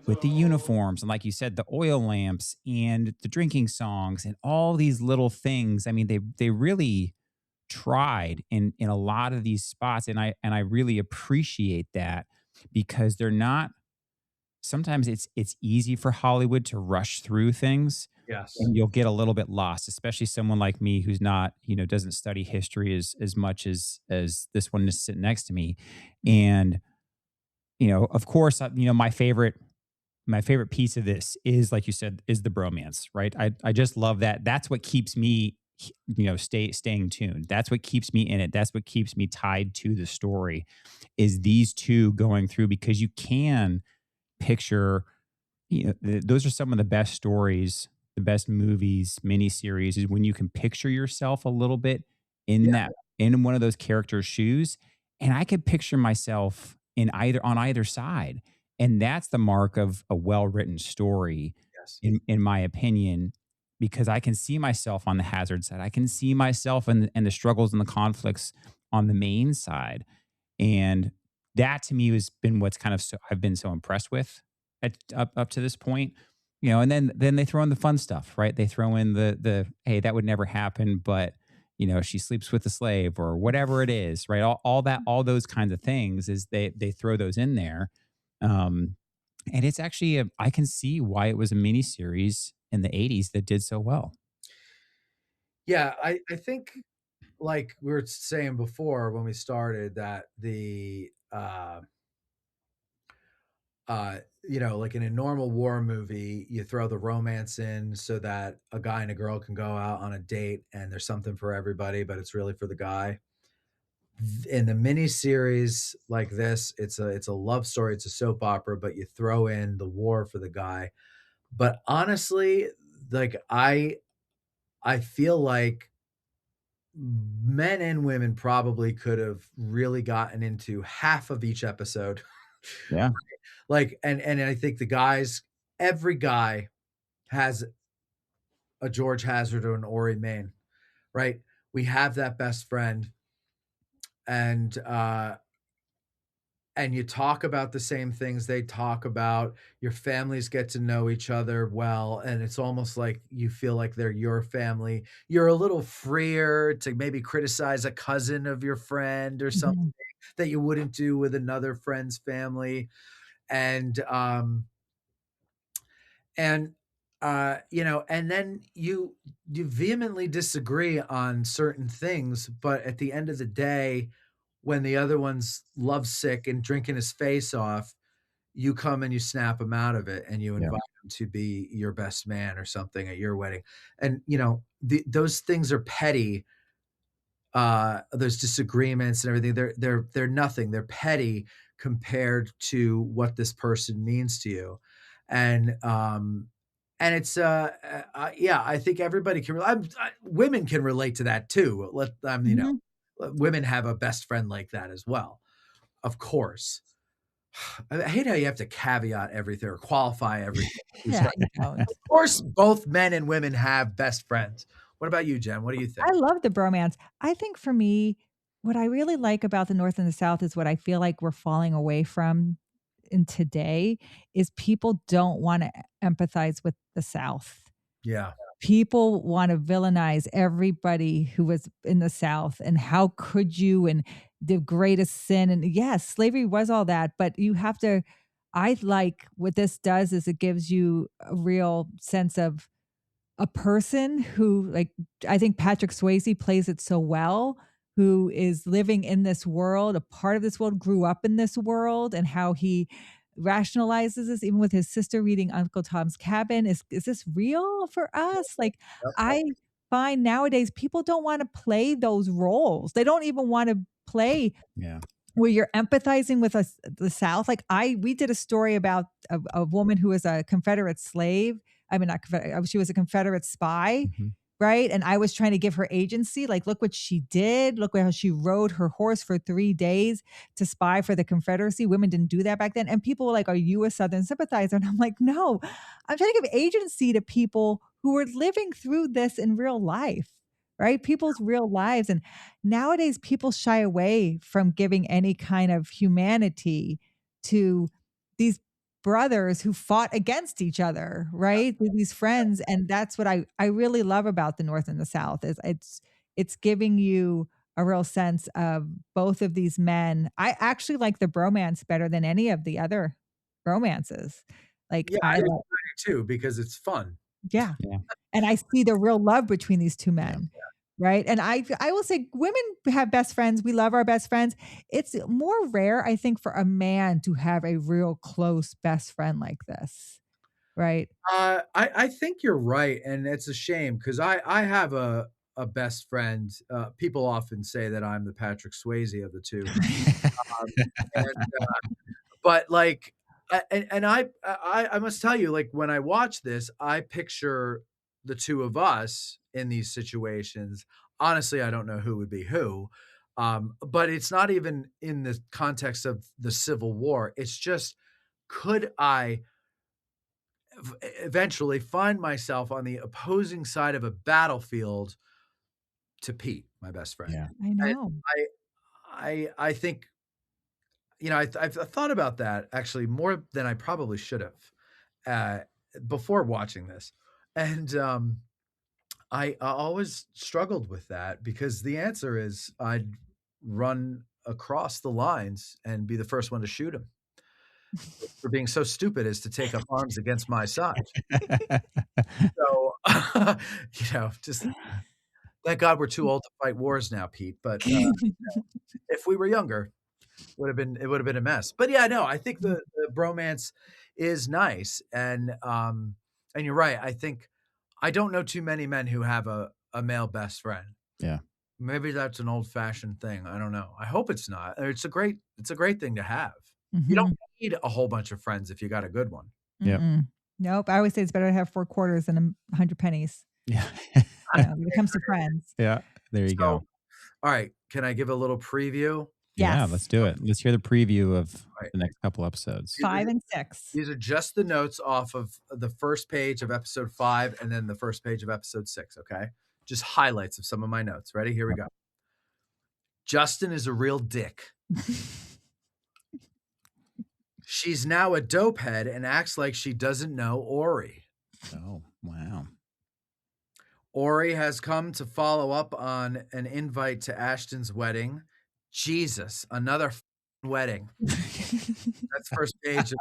with the uniforms and, like you said, the oil lamps and the drinking songs and all these little things. I mean, they really tried in a lot of these spots, and I really appreciate that because they're not. Sometimes it's easy for Hollywood to rush through things, Yes. and you'll get a little bit lost, especially someone like me who's not, doesn't study history as much as this one is sitting next to me. And, of course, my favorite piece of this is, like you said, is the bromance, right? I just love that. That's what keeps me, staying tuned. That's what keeps me in it. That's what keeps me tied to the story is these two going through, because you can picture, those are some of the best stories, the best movies, miniseries is when you can picture yourself a little bit in Yeah. that, in one of those characters' shoes. And I could picture myself on either side. And that's the mark of a well-written story, Yes. in my opinion, because I can see myself on the Hazard side. I can see myself in the struggles and the conflicts on the Maine side. And that to me has been what's kind of I've been so impressed with up to this point. And then they throw in the fun stuff, right? They throw in the hey, that would never happen, but she sleeps with a slave or whatever it is, right? All those kinds of things is they throw those in there. Um, and it's actually I can see why it was a mini series in the 80s that did so well. Yeah, I think, like we were saying before when we started, that like in a normal war movie, you throw the romance in so that a guy and a girl can go out on a date and there's something for everybody, but it's really for the guy. In the miniseries like this, it's a love story, it's a soap opera, but you throw in the war for the guy. But honestly, like I feel like men and women probably could have really gotten into half of each episode. Yeah. Like, and I think every guy has a George Hazard or an Orry Maine, right? We have that best friend, and you talk about the same things they talk about. Your families get to know each other well, and it's almost like you feel like they're your family. You're a little freer to maybe criticize a cousin of your friend or something Mhm. that you wouldn't do with another friend's family. And and and then you vehemently disagree on certain things, but at the end of the day, when the other one's lovesick and drinking his face off, you come and you snap him out of it and you Yeah. invite him to be your best man or something at your wedding. And those things are petty. Those disagreements and everything, they're nothing. They're petty compared to what this person means to you. And it's yeah, I think everybody can women can relate to that too. Mhm. Women have a best friend like that as well, of course. I hate how you have to caveat everything or qualify everything. Yeah, you don't. Of course, both men and women have best friends. What about you, Jen? What do you think? I love the bromance. I think for me, what I really like about the North and the South is what I feel like we're falling away from in today is people don't wanna empathize with the South. Yeah. People wanna villainize everybody who was in the South, and how could you, and the greatest sin, and yes, slavery was all that, but you have to I like what this does is it gives you a real sense of a person who, like, I think Patrick Swayze plays it so well, who is living in this world, a part of this world, grew up in this world, and how he rationalizes this, even with his sister reading Uncle Tom's Cabin. Is this real for us? Like, Yep. I find nowadays people don't wanna play those roles. They don't even wanna play Yeah. where you're empathizing with us the South. Like, we did a story about a woman who was a Confederate slave. I mean, not Confederate, she was a Confederate spy, Mhm. right? And I was trying to give her agency, like, "Look what she did. Look how she rode her horse for 3 days to spy for the Confederacy." Women didn't do that back then, and people were like, "Are you a Southern sympathizer?" And I'm like, "No, I'm trying to give agency to people who are living through this in real life." Right? People's real lives. And nowadays, people shy away from giving any kind of humanity to these brothers who fought against each other, right? These friends. And that's what I really love about the North and the South is it's giving you a real sense of both of these men. I actually like the bromance better than any of the other romances. Like Yeah, I do too, because it's fun. yeah. And I see the real love between these two men. Yeah. Right. And I will say women have best friends. We love our best friends. It's more rare, I think, for a man to have a real close best friend like this. Right. I think you're right. And it's a shame because I have a best friend. People often say that I'm the Patrick Swayze of the two. And, but like, and I must tell you, like when I watch this, I picture the two of us in these situations. Honestly, I don't know who would be who, but it's not even in the context of the Civil War. It's just, could I eventually find myself on the opposing side of a battlefield to Pete, my best friend? Yeah, I know. I think, I've thought about that actually more than I probably should have before watching this. And I always struggled with that because the answer is I'd run across the lines and be the first one to shoot him for being so stupid as to take up arms against my side. So, just thank God we're too old to fight wars now, Pete. But if we were younger, it would have been a mess. But yeah, no, I think the bromance is nice, and you're right. I think I don't know too many men who have a male best friend. Yeah, maybe that's an old fashioned thing. I don't know. I hope it's not. It's a great thing to have. Mm-hmm. You don't need a whole bunch of friends if you got a good one. Yeah. Nope. I always say it's better to have 4 quarters than 100 pennies. Yeah. When it comes to friends. Yeah. There you go. All right. Can I give a little preview? Yes. Yeah, let's do it. Let's hear the preview of the next couple episodes. 5 and 6. These are just the notes off of the first page of episode 5 and then the first page of episode 6. Okay. Just highlights of some of my notes. Ready? Here we go. Justin is a real dick. She's now a dopehead and acts like she doesn't know Orry. Oh, wow. Orry has come to follow up on an invite to Ashton's wedding. Jesus, another wedding. That's first page of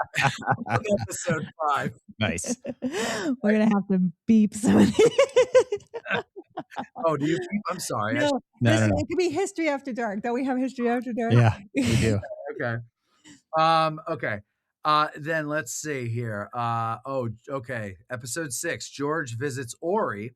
episode 5. Nice. We're going to have to beep some of these. Oh, do you beep? I'm sorry. No. It could be History After Dark. Don't we have History After Dark? Yeah, we do. Okay. Okay. Then let's see here. Okay. Episode 6. George visits Orry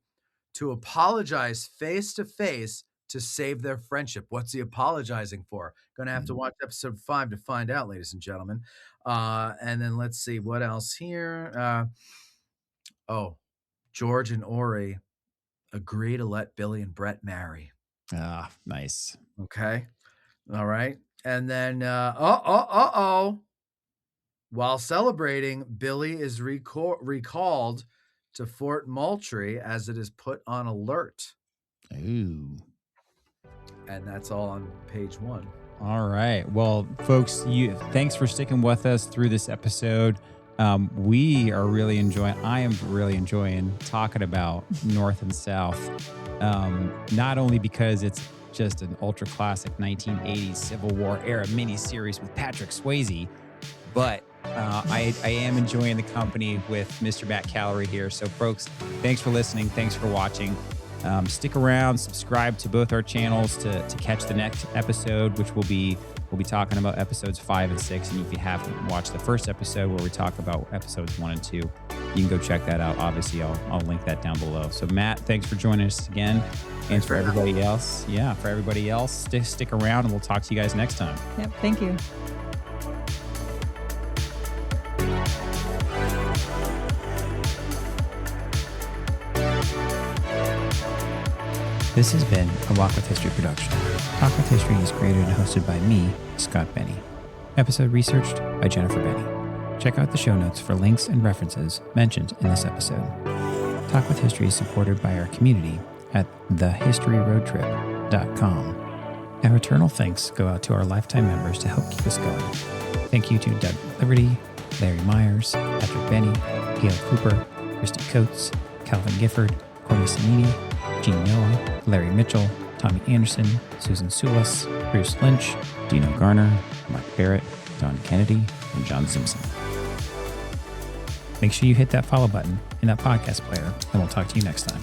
to apologize face to face to save their friendship. What's he apologizing for? Going to have to watch episode 5 to find out, ladies and gentlemen. And then let's see what else here. George and Orry agree to let Billy and Brett marry. Ah, nice. Okay. All right. And then, while celebrating, Billy is recalled to Fort Moultrie as it is put on alert. Ooh. And that's all on page 1. All right. Well, folks, thanks for sticking with us through this episode. I am really enjoying talking about North and South. Not only because it's just an ultra classic 1980s Civil War era miniseries with Patrick Swayze, but I am enjoying the company with Mr. Matt Callery here. So folks, thanks for listening. Thanks for watching. Stick around, subscribe to both our channels to catch the next episode, which we'll be talking about episodes 5 and 6. And if you haven't watched the first episode where we talk about episodes 1 and 2, you can go check that out. Obviously, I'll link that down below. So Matt, thanks for joining us again. And for everybody else, stick around and we'll talk to you guys next time. Yep. Thank you. This has been a Walk with History production. Talk with History is created and hosted by me, Scott Benny. Episode researched by Jennifer Benny. Check out the show notes for links and references mentioned in this episode. Talk with History is supported by our community at thehistoryroadtrip.com. Our eternal thanks go out to our lifetime members to help keep us going. Thank you to Doug Liberty, Larry Myers, Patrick Benny, Gail Cooper, Christy Coates, Calvin Gifford, Courtney Sanini, Gene Noah, Larry Mitchell, Tommy Anderson, Susan Sulis, Bruce Lynch, Dino Garner, Mark Barrett, Don Kennedy, and John Simpson. Make sure you hit that follow button in that podcast player, and we'll talk to you next time.